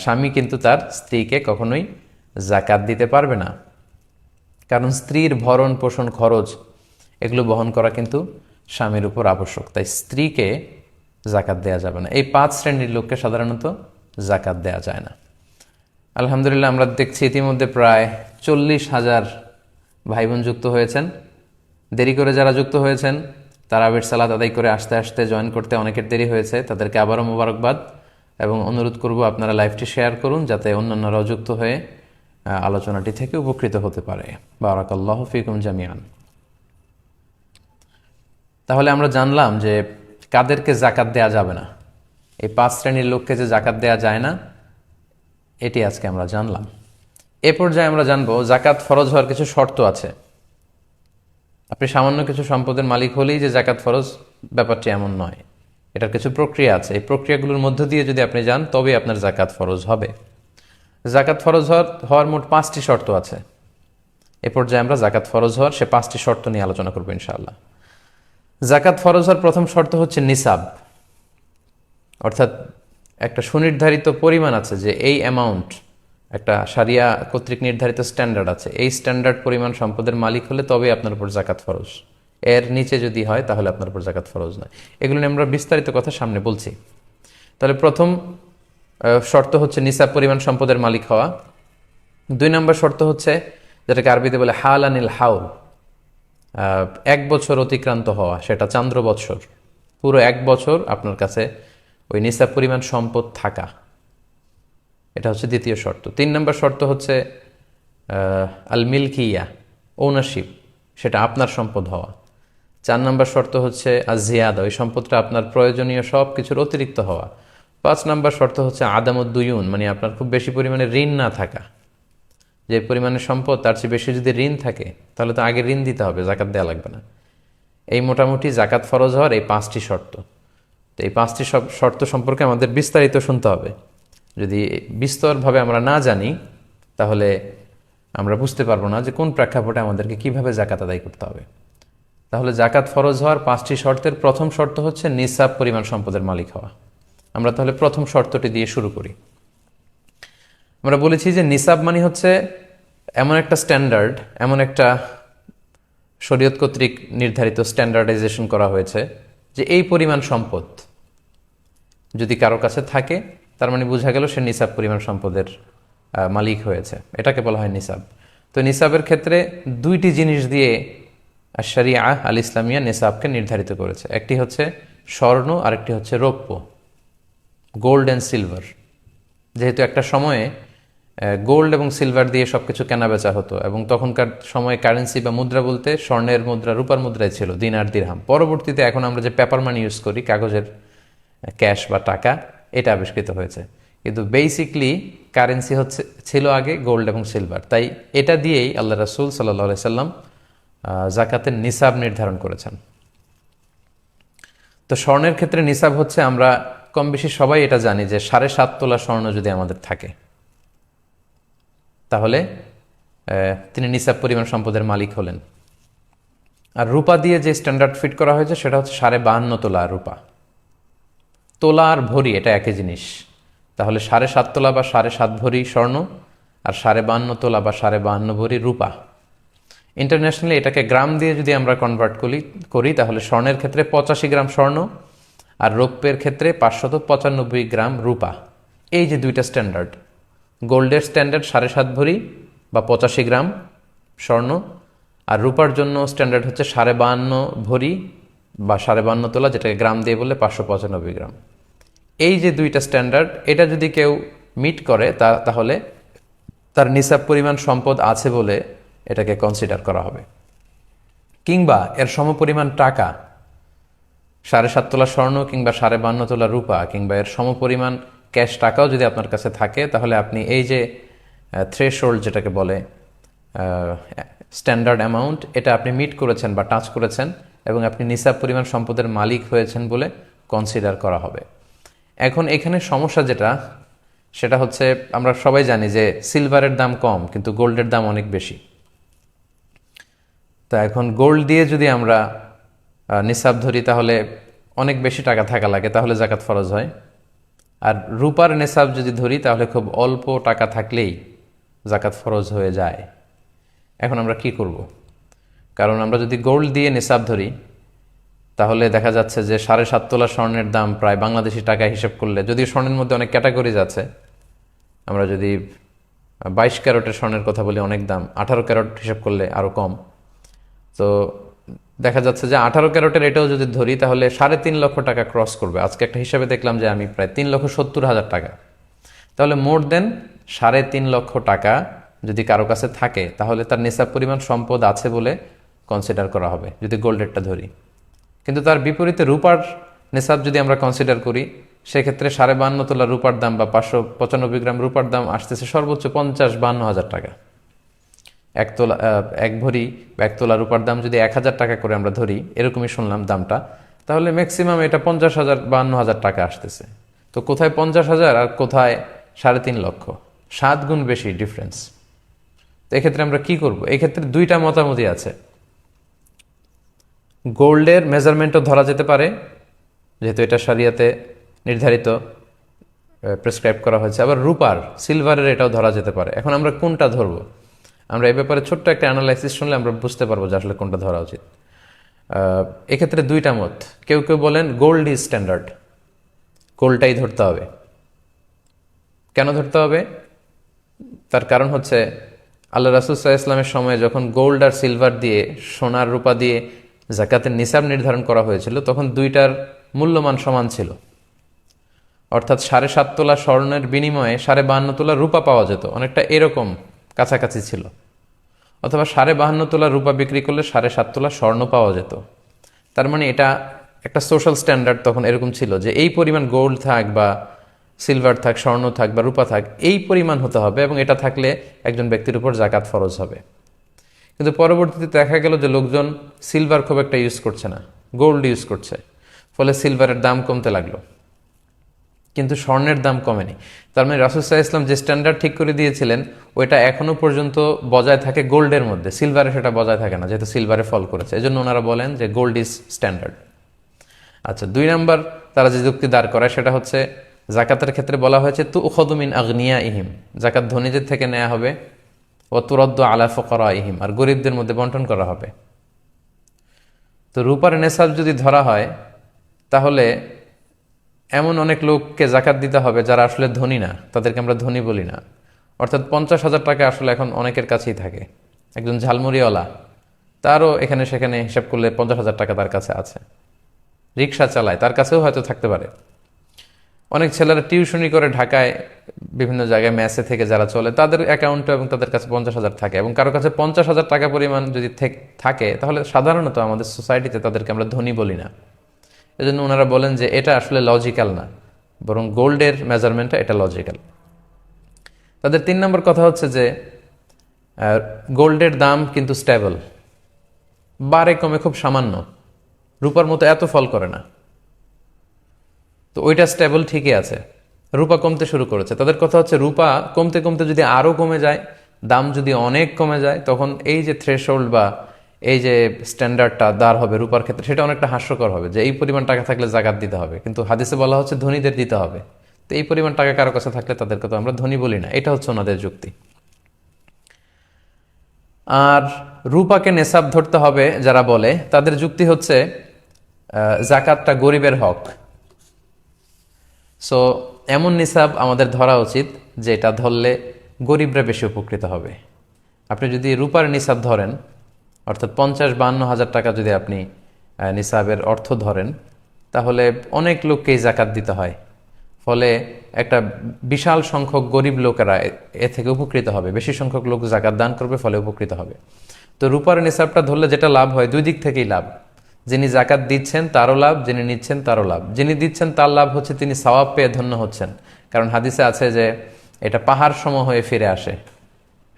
স্বামী কিন্তু তার স্ত্রীকে কখনোই জাকাত দিতে পারবে না, কারণ স্ত্রীর ভরণ পোষণ খরচ এগুলো বহন করা কিন্তু স্বামীর উপর আবশ্যক। তাই স্ত্রীকে জাকাত দেয়া যাবে না। এই 5 শ্রেণীর লোককে সাধারণত জাকাত দেয়া যায় না। আলহামদুলিল্লাহ, আমরা দেখছি ইতিমধ্যে প্রায় 40,000 ভাই বোন যুক্ত হয়েছেন। দেরি করে যারা যুক্ত হয়েছেন, তারাবির সালাত আদায় করে আসতে আসতে জয়েন করতে অনেকের দেরি হয়েছে, তাদেরকে আবারও মোবারকবাদ, এবং অনুরোধ করব আপনারা লাইভটি শেয়ার করুন যাতে অন্যান্যরাও যুক্ত হয়ে আলোচনাটি থেকে উপকৃত হতে পারে। বারাকাল্লাহু ফিকুম জামিআন। তাহলে আমরা জানলাম যে কাদেরকে জাকাত দেয়া যাবে না, এই 5 শ্রেণীর লোককে যে জাকাত দেয়া যায় না, এটি আজকে আমরা জানলাম। এ পর্যায়ে আমরা জানবো জাকাত ফরজ হওয়ার কিছু শর্ত আছে। আপনি সামান্য কিছু সম্পদের মালিক হলেই যে জাকাত ফরজ, ব্যাপারটি এমন নয়। এটার কিছু প্রক্রিয়া আছে। এই প্রক্রিয়াগুলোর মধ্য দিয়ে যদি আপনি যান, তবে আপনার জাকাত ফরজ হবে। জাকাত ফরজ হওয়ার মোট 5টি শর্ত আছে। এ পর্যায়ে আমরা জাকাত ফরজ হওয়ার সে 5টি শর্ত নিয়ে আলোচনা করবো ইনশাআল্লাহ। জাকাত ফরজ হওয়ার প্রথম শর্ত হচ্ছে নিসাব, অর্থাৎ একটা সুনির্ধারিত পরিমাণ আছে যে এই অ্যামাউন্ট, একটা শারিয়া কর্তৃক নির্ধারিত স্ট্যান্ডার্ড আছে, এই স্ট্যান্ডার্ড পরিমাণ সম্পদের মালিক হলে তবে আপনার উপর জাকাত ফরজ। এর নিচে যদি হয় তাহলে আপনার উপর জাকাত ফরজ নয়। এগুলো নিয়ে আমরা বিস্তারিত কথা সামনে বলছি। তাহলে প্রথম শর্ত হচ্ছে নিসাব পরিমাণ সম্পদের মালিক হওয়া। 2 নম্বর শর্ত হচ্ছে যেটাকে আরবিতে বলে হালানিল হাউল, 1 বছর অতিক্রান্ত হওয়া, সেটা চান্দ্র বৎসর, পুরো 1 বছর আপনার কাছে ওই নিসাব পরিমাণ সম্পদ থাকা, এটা হচ্ছে দ্বিতীয় শর্ত। 3 নম্বর শর্ত হচ্ছে আল মিলকিয়া, ওনারশিপ, সেটা আপনার সম্পদ হওয়া। 4 নম্বর শর্ত হচ্ছে আজিয়াদা, ওই সম্পদটা আপনার প্রয়োজনীয় সব কিছুর অতিরিক্ত হওয়া। 5 নম্বর শর্ত হচ্ছে আদামুদ্দুয়ুন, মানে আপনার খুব বেশি পরিমাণে ঋণ না থাকা। যে পরিমাণে সম্পদ তার চেয়ে বেশি যদি ঋণ থাকে, তাহলে তো আগে ঋণ দিতে হবে, জাকাত দেওয়া লাগবে না। এই মোটামুটি জাকাত ফরজ হওয়ার এই 5টি শর্ত। তো এই 5টি শর্ত সম্পর্কে আমাদের বিস্তারিত শুনতে হবে। যদি বিস্তরভাবে আমরা না জানি তাহলে আমরা বুঝতে পারবো না যে কোন প্রেক্ষাপটে আমাদেরকে কিভাবে জাকাত আদায় করতে হবে। তাহলে জাকাত ফরজ হওয়ার 5টি শর্তের প্রথম শর্ত হচ্ছে নিসাব পরিমাণ সম্পদের মালিক হওয়া। আমরা তাহলে প্রথম শর্তটি দিয়ে শুরু করি। আমরা বলেছি যে নিসাব মানে হচ্ছে এমন একটা স্ট্যান্ডার্ড, এমন একটা শরীয়ত কর্তৃক নির্ধারিত স্ট্যান্ডার্ডাইজেশন করা হয়েছে যে এই পরিমাণ সম্পদ যদি কারো কাছে থাকে তার মানে বোঝা গেল সে নিসাব পরিমাণ সম্পদের মালিক হয়েছে, এটাকে বলা হয় নিসাব। তো নিসাবের ক্ষেত্রে 2টি জিনিস দিয়ে শরিয়া আল ইসলামিয়া নিসাবকে নির্ধারিত করেছে। একটি হচ্ছে স্বর্ণ, আরেকটি হচ্ছে রৌপ্য, গোল্ড অ্যান্ড সিলভার। যেহেতু একটা সময়ে গোল্ড এবং সিলভার দিয়ে সবকিছু কেনা বেচা হতো এবং তখনকার সময়ে কারেন্সি বা মুদ্রা বলতে স্বর্ণের মুদ্রা, রূপার মুদ্রাই ছিল, দিনার দিরহাম। পরবর্তীতে এখন আমরা যে পেপার মানি ইউজ করি, কাগজের ক্যাশ বা টাকা, এটা আবিষ্কৃত হয়েছে। কিন্তু বেসিকলি কারেন্সি ছিল আগে গোল্ড এবং সিলভার। তাই এটা দিয়েই আল্লাহ রাসূল সাল্লাল্লাহু আলাইহি সাল্লাম জাকাতের নিসাব নির্ধারণ করেছেন। তো স্বর্ণের ক্ষেত্রে নিসাব হচ্ছে, আমরা কম বেশি সবাই এটা জানি যে 7.5 তোলা স্বর্ণ যদি আমাদের থাকে তাহলে তিনি নিসাব পরিমাণ সম্পদের মালিক হলেন। আর রূপা দিয়ে যে স্ট্যান্ডার্ড ফিট করা হয়েছে সেটা হচ্ছে 52.5 তোলা রূপা। তোলা আর ভরি এটা একই জিনিস। তাহলে 7.5 তোলা বা 7.5 ভরি স্বর্ণ আর 52.5 তোলা বা 52.5 ভরি রূপা। ইন্টারন্যাশনালি এটাকে গ্রাম দিয়ে যদি আমরা কনভার্ট করি তাহলে স্বর্ণের ক্ষেত্রে 85 গ্রাম স্বর্ণ আর রৌপ্যের ক্ষেত্রে 595 গ্রাম রূপা। এই যে 2টা স্ট্যান্ডার্ড, গোল্ডের স্ট্যান্ডার্ড 7.5 ভরি বা 85 গ্রাম স্বর্ণ, আর রূপার জন্য স্ট্যান্ডার্ড হচ্ছে 52.5 ভরি বা 52.5 তোলা, যেটাকে গ্রাম দিয়ে বললে 595 গ্রাম। এই যে 2টা স্ট্যান্ডার্ড, এটা যদি কেউ মিট করে তাহলে তার নিসাব পরিমাণ সম্পদ আছে বলে এটাকে কনসিডার করা হবে। কিংবা এর সমপরিমাণ টাকা, 7.5 তোলা স্বর্ণ কিংবা 52.5 তোলা রূপা কিংবা এর সমপরিমাণ ক্যাশ টাকাও যদি আপনার কাছে থাকে তাহলে আপনি এই যে থ্রেশহোল্ড যেটাকে বলে স্ট্যান্ডার্ড অ্যামাউন্ট, এটা আপনি মিট করেছেন বা টাচ করেছেন এবং আপনি নিসাব পরিমাণ সম্পদের মালিক হয়েছেন বলে কনসিডার করা হবে। এখন এখানে সমস্যা যেটা, সেটা হচ্ছে আমরা সবাই জানি যে সিলভারের দাম কম কিন্তু গোল্ডের দাম অনেক বেশি। তা এখন গোল্ড দিয়ে যদি আমরা নিসাব ধরি তাহলে অনেক বেশি টাকা থাকা লাগে, তাহলে জাকাত ফরজ হয়। আর রূপার নিসাব যদি ধরি তাহলে খুব অল্প টাকা থাকলেই জাকাত ফরজ হয়ে যায়। এখন আমরা কি করব? কারণ আমরা যদি গোল্ড দিয়ে নিসাব ধরি তাহলে দেখা যাচ্ছে যে 7.5 তোলা স্বর্ণের দাম প্রায় বাংলাদেশি টাকা হিসেব করলে, যদিও স্বর্ণের মধ্যে অনেক ক্যাটাগরিজ আছে, আমরা যদি 22 ক্যারেটের স্বর্ণের কথা বলি অনেক দাম, 18 ক্যারেট হিসেব করলে আরও কম। তো দেখা যাচ্ছে যে 18 ক্যারেটের এটাও যদি ধরি তাহলে 3.5 লক্ষ টাকা ক্রস করবে। আজকে একটা হিসাবে দেখলাম যে আমি প্রায় 3,70,000 টাকা। তাহলে মোর দেন 3.5 লক্ষ টাকা যদি কারো কাছে থাকে তাহলে তার নিসাব পরিমাণ সম্পদ আছে বলে কনসিডার করা হবে যদি গোল্ডেরটা ধরি। কিন্তু তার বিপরীতে রূপার নিসাব যদি আমরা কনসিডার করি সেক্ষেত্রে 52.5 তোলা রূপার দাম বা 595 গ্রাম রূপার দাম আসতেছে সর্বোচ্চ 50-52 হাজার টাকা। 1 ভরি বা 1 তোলা রূপার দাম যদি 1,000 টাকা করে আমরা ধরি, এরকমই শুনলাম দামটা, তাহলে ম্যাক্সিমাম এটা 50,000-52,000 টাকা আসতেছে। তো কোথায় 50,000 আর কোথায় 3.5 লক্ষ, 7 গুণ বেশি ডিফারেন্স। তো এক্ষেত্রে আমরা কি করব? এক্ষেত্রে 2টা মতামতই আছে। গোল্ডের মেজারমেন্টও ধরা যেতে পারে, যেহেতু এটা শরিয়াতে নির্ধারিত প্রেসক্রাইব করা হয়েছে। আবার রূপার, সিলভারের এটাও ধরা যেতে পারে। এখন আমরা কোনটা ধরবো? আমরা এই ব্যাপারে ছোট্ট একটা অ্যানালাইসিস শুনলে আমরা বুঝতে পারবো যে আসলে কোনটা ধরা উচিত। এক্ষেত্রে 2টা মত। কেউ কেউ বলেন গোল্ড ইজ স্ট্যান্ডার্ড, গোল্ডটাই ধরতে হবে। কেন ধরতে হবে? তার কারণ হচ্ছে আল্লাহ রাসূল সাল্লাল্লাহু আলাইহি ওয়াসাল্লামের সময় যখন গোল্ড আর সিলভার দিয়ে, সোনার রূপা দিয়ে জাকাতের নিসাব নির্ধারণ করা হয়েছিল তখন 2টার মূল্যমান সমান ছিল। অর্থাৎ 7.5 তোলা স্বর্ণের বিনিময়ে 52.5 তোলা রূপা পাওয়া যেত, অনেকটা এরকম কাছাকাছি ছিল। অথবা 52.5 তোলা রূপা বিক্রি করলে 7.5 তোলা স্বর্ণ পাওয়া যেত। তার মানে এটা একটা সোশ্যাল স্ট্যান্ডার্ড তখন এরকম ছিল যে এই পরিমাণ গোল্ড থাক বা সিলভার থাক, স্বর্ণ থাক বা রূপা থাক, এই পরিমাণ হতে হবে এবং এটা থাকলে একজন ব্যক্তির উপর জাকাত ফরজ হবে। কিন্তু পরবর্তীতে দেখা গেল যে লোকজন সিলভার খুব একটা ইউজ করছে না, গোল্ড ইউজ করছে, ফলে সিলভারের দাম কমতে লাগলো, কিন্তু স্বর্ণের দাম কমেনি। তার মানে রাসূল সাল্লাল্লাহু আলাইহি ওয়াসাল্লাম যে স্ট্যান্ডার্ড ঠিক করে দিয়েছিলেন ওইটা এখনো পর্যন্ত বজায় থাকে গোল্ডের মধ্যে, সিলভারে সেটা বজায় থাকে না, যেহেতু সিলভারে ফল করেছে। এই জন্য ওনারা বলেন যে গোল্ড ইজ স্ট্যান্ডার্ড। আচ্ছা, 2 নাম্বার তারা যে যুক্তি দাঁড় করায় সেটা হচ্ছে জাকাতের ক্ষেত্রে বলা হয়েছে তুখযু মিন আগনিয়াইহিম, জাকাত ধনীদের থেকে নেওয়া হবে, ও তুরদ্দু আলা ফুকারাইহিম, আর গরিবদের মধ্যে বন্টন করা হবে। তো রূপার নেসাব যদি ধরা হয় তাহলে এমন অনেক লোককে জাকাত দিতে হবে যারা আসলে ধনী না, তাদেরকে আমরা ধনী বলি না। অর্থাৎ 50,000 টাকা আসলে এখন অনেকের কাছেই থাকে। একজন ঝালমুড়িওয়ালা, তারও এখানে সেখানে হিসাব করলে 50,000 টাকা তার কাছে আছে। রিক্সা চালায়, তার কাছেও হয়তো থাকতে পারে। অনেক ছেলেরা টিউশনি করে ঢাকায় বিভিন্ন জায়গায় মেসে থেকে যারা চলে, তাদের অ্যাকাউন্টে এবং তাদের কাছে 50,000 থাকে, এবং কারো কাছে 50,000 টাকা পরিমাণ যদি থাকে তাহলে সাধারণত আমাদের সোসাইটিতে তাদেরকে আমরা ধনী বলি না। এজন্য ওনারা বলেন যে এটা আসলে লজিক্যাল না, বরং গোল্ডের মেজারমেন্টটা এটা লজিক্যাল। তাদের 3 নম্বর কথা হচ্ছে যে গোল্ডের দাম কিন্তু স্টেবল, বারে কমে খুব সামান্য, রূপার মতো এত ফল করে না। তো ওইটা স্টেবল ঠিকই আছে। রূপা কমতে শুরু করেছে, তাদের কথা হচ্ছে রূপা কমতে কমতে যদি আরও কমে যায়, দাম যদি অনেক কমে যায়, তখন এই যে থ্রেশহোল্ড বা এই যে স্ট্যান্ডার্ডটা দাঁড় হবে রূপার ক্ষেত্রে, সেটা অনেকটা হাস্যকর হবে যে এই পরিমাণ টাকা থাকলে জাকাত দিতে হবে, কিন্তু হাদিসে বলা হচ্ছে ধনীদের দিতে হবে। তো এই পরিমাণ টাকা কারো কাছে থাকলে তাদেরকে তো আমরা ধনী বলি না, এটা হচ্ছে ওনাদের যুক্তি। আর রূপাকে নেসাব ধরতে হবে যারা বলে, তাদের যুক্তি হচ্ছে জাকাতটা গরিবের হক। সো এমন নিসাব আমাদের ধরা উচিত যেটা ধরলে গরিবরা বেশি উপকৃত হবে। আপনি যদি রূপার নিসাব ধরেন, অর্থাৎ 50-52 হাজার টাকা যদি আপনি নিসাবের অর্থ ধরেন, তাহলে অনেক লোককেই জাকাত দিতে হয়, ফলে একটা বিশাল সংখ্যক গরিব লোকেরা এ থেকে উপকৃত হবে, বেশি সংখ্যক লোক জাকাত দান করবে, ফলে উপকৃত হবে। তো রূপার নিসাবটা ধরলে যেটা লাভ হয়, 2 দিক থেকেই লাভ। যিনি জাকাত দিচ্ছেন তারও লাভ, যিনি নিচ্ছেন তারও লাভ। যিনি দিচ্ছেন তার লাভ হচ্ছে তিনি সওয়াব পেয়ে ধন্য হচ্ছেন, কারণ হাদিসে আছে যে এটা পাহাড় সম হয়ে ফিরে আসে,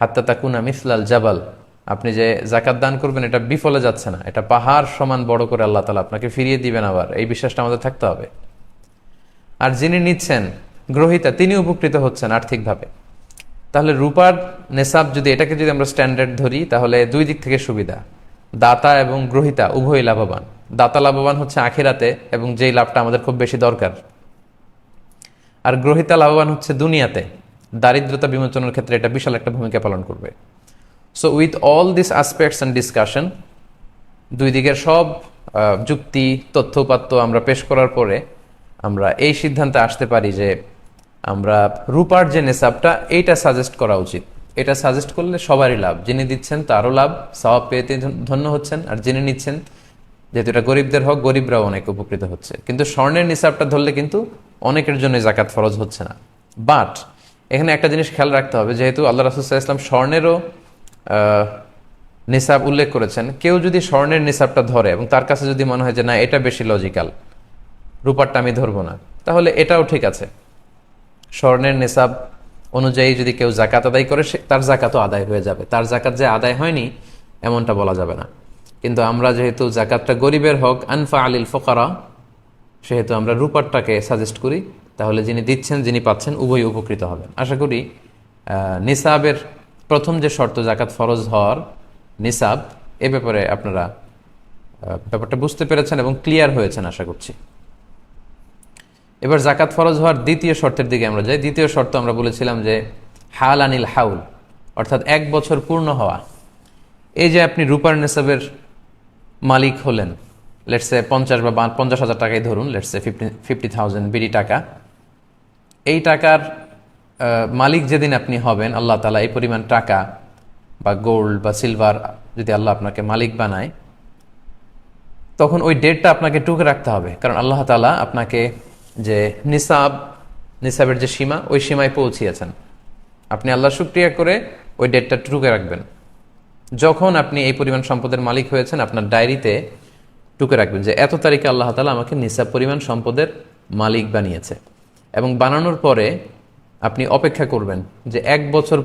হাত্তা তাকুনা মিসলাল জাবাল। আপনি যে জাকাত দান করবেন এটা বিফলে যাচ্ছে না, এটা পাহাড় সমান বড় করে আল্লাহ তাআলা আপনাকে ফিরিয়ে দিবেন আবার, এই বিশ্বাসটা আমাদের থাকতে হবে। আর যিনি নিচ্ছেন গ্রহীতা, তিনি উপকৃত হচ্ছেন আর্থিকভাবে। তাহলে রূপার নেসাব যদি এটাকে যদি আমরা স্ট্যান্ডার্ড ধরি, তাহলে 2 দিক থেকে সুবিধা, দাতা এবং গ্রহীতা উভয়ই লাভবান। দাতা লাভবান হচ্ছে আখিরাতে, এবং যেই লাভটা আমাদের খুব বেশি দরকার। আর গ্রহীতা লাভবান হচ্ছে দুনিয়াতে, দারিদ্রতা বিমোচনের ক্ষেত্রে এটা বিশাল একটা ভূমিকা পালন করবে। So with all this aspects and discussion, 2 দিকের সব যুক্তি তথ্যপাত্য আমরা পেশ করার পরে আমরা এই সিদ্ধান্তে আসতে পারি যে আমরা রূপার যে নেসাবটা, এইটা সাজেস্ট করা উচিত। এটা সাজেস্ট করলে সবারই লাভ, যিনি দিচ্ছেন তারও লাভ, সওয়াব পেয়ে ধন্য হচ্ছেন, আর যিনি নিচ্ছেন, যেহেতু এটা গরিবদের হক, গরিবরাও অনেক উপকৃত হচ্ছে। কিন্তু স্বর্ণের নিসাবটা ধরলে কিন্তু অনেকের জন্য জাকাত ফরজ হচ্ছে না। বাট এখানে একটা জিনিস খেয়াল রাখতে হবে, যেহেতু আল্লাহ রাসূল সাল্লাল্লাহু আলাইহি ওয়াসাল্লাম স্বর্ণেরও নিসাব উল্লেখ করেছেন, কেউ যদি স্বর্ণের নিসাবটা ধরে এবং তার কাছে যদি মনে হয় যে না এটা বেশি লজিক্যাল, রূপারটা আমি ধরবো না, তাহলে এটাও ঠিক আছে। স্বর্ণের নিসাব অনুযায়ী যদি কেউ জাকাত আদায় করে, তার জাকাতও আদায় হয়ে যাবে, তার জাকাত যে আদায় হয়নি এমনটা বলা যাবে না। কিন্তু আমরা যেহেতু জাকাতটা গরিবের হক, আনফা আলিল ফোকারা, সেহেতু আমরা রূপারটাকে সাজেস্ট করি, তাহলে যিনি দিচ্ছেন যিনি পাচ্ছেন উভয়ই উপকৃত হবেন। আশা করি নিসাবের প্রথম যে শর্ত জাকাত ফরজ হওয়ার নিসাব, এ ব্যাপারে আপনারা ব্যাপারটা বুঝতে পেরেছেন এবং ক্লিয়ার হয়েছেন আশা করছি। এবার জাকাত ফরজ হওয়ার দ্বিতীয় শর্তের দিকে আমরা যাই। দ্বিতীয় শর্ত আমরা বলেছিলাম যে হাল আনিল হাউল, অর্থাৎ 1 বছর পূর্ণ হওয়া। এই যে আপনি রূপার নিসাবের মালিক হলেন, লেটসে 50,000 টাকাই ধরুন, লেটসে 50,000 বিডি টাকা। এই টাকার মালিক যেদিন আপনি হবেন, আল্লাহ তাআলা এই পরিমাণ টাকা বা গোল্ড বা সিলভার যদি আল্লাহ আপনাকে মালিক বানায়, তখন ওই ডেটটা আপনাকে টুকে রাখতে হবে, কারণ আল্লাহ তাআলা আপনাকে যে নিসাবের যে সীমা, ওই সীমায় পৌঁছিয়েছেন। আপনি আল্লাহ শুকরিয়া করে ওই ডেটটা টুকে রাখবেন। যখন আপনি এই পরিমাণ সম্পদের মালিক হয়েছেন, আপনার ডায়েরিতে টুকে রাখবেন যে এত তারিখে আল্লাহ তাআলা আমাকে নিসাব পরিমাণ সম্পদের মালিক বানিয়েছে। এবং বানানোর পরে আপনি অপেক্ষা করবেন যে 1 বছর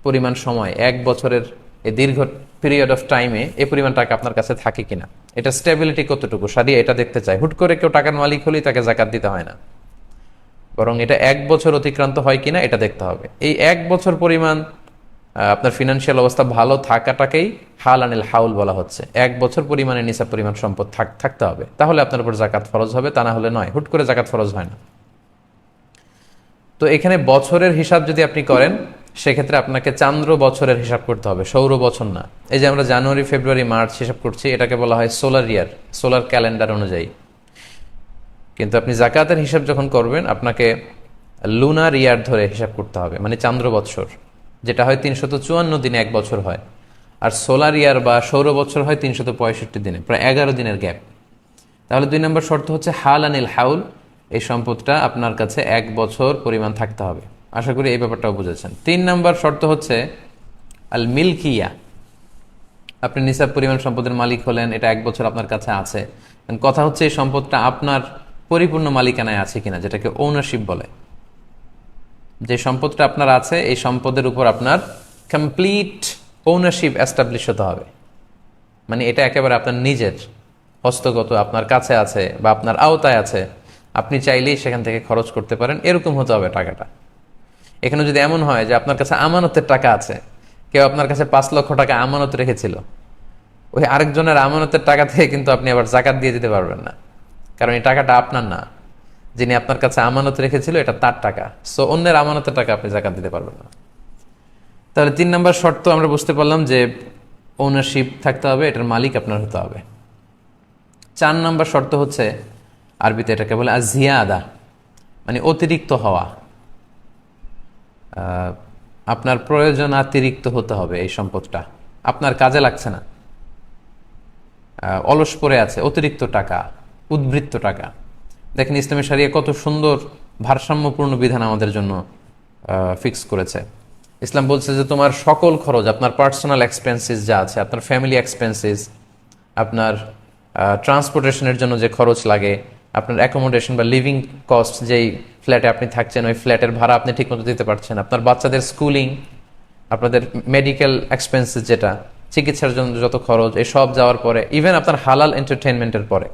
পরিমাণ সময়, 1 বছরের এই দীর্ঘ পিরিয়ড অফ টাইমে এই পরিমাণ টাকা আপনার কাছে থাকে কিনা, এটা স্টেবিলিটি কতটুকু, সারিয়া এটা দেখতে চায়। হুট করে কেউ টাকার মালিক হলেই তাকে জাকাত দিতে হয় না, বরং এটা 1 বছর অতিক্রান্ত হয় কিনা এটা দেখতে হবে। এই 1 বছর পরিমাণ আপনার ফিনান্সিয়াল অবস্থা ভালো থাকাটাকেই হাল আনিল হাউল বলা হচ্ছে। 1 বছর পরিমাণে নিসাব পরিমাণ সম্পদ থাকতে হবে, তাহলে আপনার উপর জাকাত ফরজ হবে, তা না হলে নয়। হুট করে জাকাত ফরজ হয় না। তো এখানে বছরের হিসাব যদি আপনি করেন, সেক্ষেত্রে আপনাকে চান্দ্র বছরের হিসাব করতে হবে, সৌর বছর না। এই যে আমরা জানুয়ারি, ফেব্রুয়ারি, মার্চ হিসাব করছি, এটাকে বলা হয় সোলার ইয়ার, সোলার ক্যালেন্ডার অনুযায়ী। কিন্তু আপনি জাকাতের হিসাব যখন করবেন, আপনাকে লুনার ইয়ার ধরে হিসাব করতে হবে, মানে চান্দ্র বৎসর, যেটা হয় 354 দিনে 1 বছর হয়। আর সোলার ইয়ার বা সৌর বছর হয় 365 দিনে, প্রায় 11 দিনের গ্যাপ। তাহলে 2 নম্বর শর্ত হচ্ছে হাল আনিল হাউল, এই সম্পদটা আপনার কাছে 1 বছর পরিমাণ থাকতে হবে। আশা করি এই ব্যাপারটাও বুঝেছেন। 3 নম্বর শর্ত হচ্ছে আল মিল্কিয়া, আপনি নিসাব পরিমাণ সম্পদের মালিক হলেন, এটা 1 বছর আপনার কাছে আছে। কথা হচ্ছে এই সম্পদটা আপনার পরিপূর্ণ মালিকানায় আছে কিনা, যেটাকে ওনারশিপ বলে। যে সম্পদটা আপনার আছে, এই সম্পদের উপর আপনার কমপ্লিট ওনারশিপ এস্টাবলিশ হতে হবে, মানে এটা একেবারে আপনার নিজের হস্তগত, আপনার কাছে আছে বা আপনার আওতায় আছে, আপনি চাইলেই সেখান থেকে খরচ করতে পারেন, এরকম হতে হবে টাকাটা। এখানে যদি এমন হয় যে আপনার কাছে আমানতের টাকা আছে, কেউ আপনার কাছে 5 লক্ষ টাকা আমানত রেখেছিল, ওই আরেকজনের আমানতের টাকা থেকে কিন্তু আপনি আবার জাকাত দিয়ে দিতে পারবেন না, কারণ এই টাকাটা আপনার না। যিনি আপনার কাছে আমানত রেখেছিল, এটা তার টাকা, সো অন্যের আমানতের টাকা আপনি জাকাত দিতে পারবেন না। তাহলে 3 নম্বর শর্ত আমরা বুঝতে পারলাম যে ওনারশিপ থাকতে হবে, এটার মালিক আপনার হতে হবে। 4 নম্বর শর্ত হচ্ছে, আরবিতে এটাকে বলে আজিয়াদা, মানে অতিরিক্ত হওয়া। আপনার প্রয়োজনাতিরিক্ত হতে হবে এই সম্পদটা, আপনার কাজে লাগছে না, অলস পড়ে আছে, অতিরিক্ত টাকা, উদ্বৃত্ত টাকা। দেখেন ইসলামী শরিয়া কত সুন্দর ভারসাম্যপূর্ণ বিধান আমাদের জন্য ফিক্স করেছে। ইসলাম বলছে যে তোমার সকল খরচ, আপনার পার্সোনাল এক্সপেন্সেস যা আছে, আপনার ফ্যামিলি এক্সপেন্সেস, আপনার ট্রান্সপোর্টেশনের জন্য যে খরচ লাগে, আপনার অ্যাকোমোডেশন বা লিভিং কস্ট, যেই ফ্ল্যাটে আপনি থাকছেন ওই ফ্ল্যাটের ভাড়া আপনি ঠিকমতো দিতে পারছেন, আপনার বাচ্চাদের স্কুলিং, আপনাদের মেডিকেল এক্সপেন্সেস, যেটা চিকিৎসার জন্য যত খরচ, এই সব যাওয়ার পরে, ইভেন আপনার হালাল এন্টারটেনমেন্টের পরে,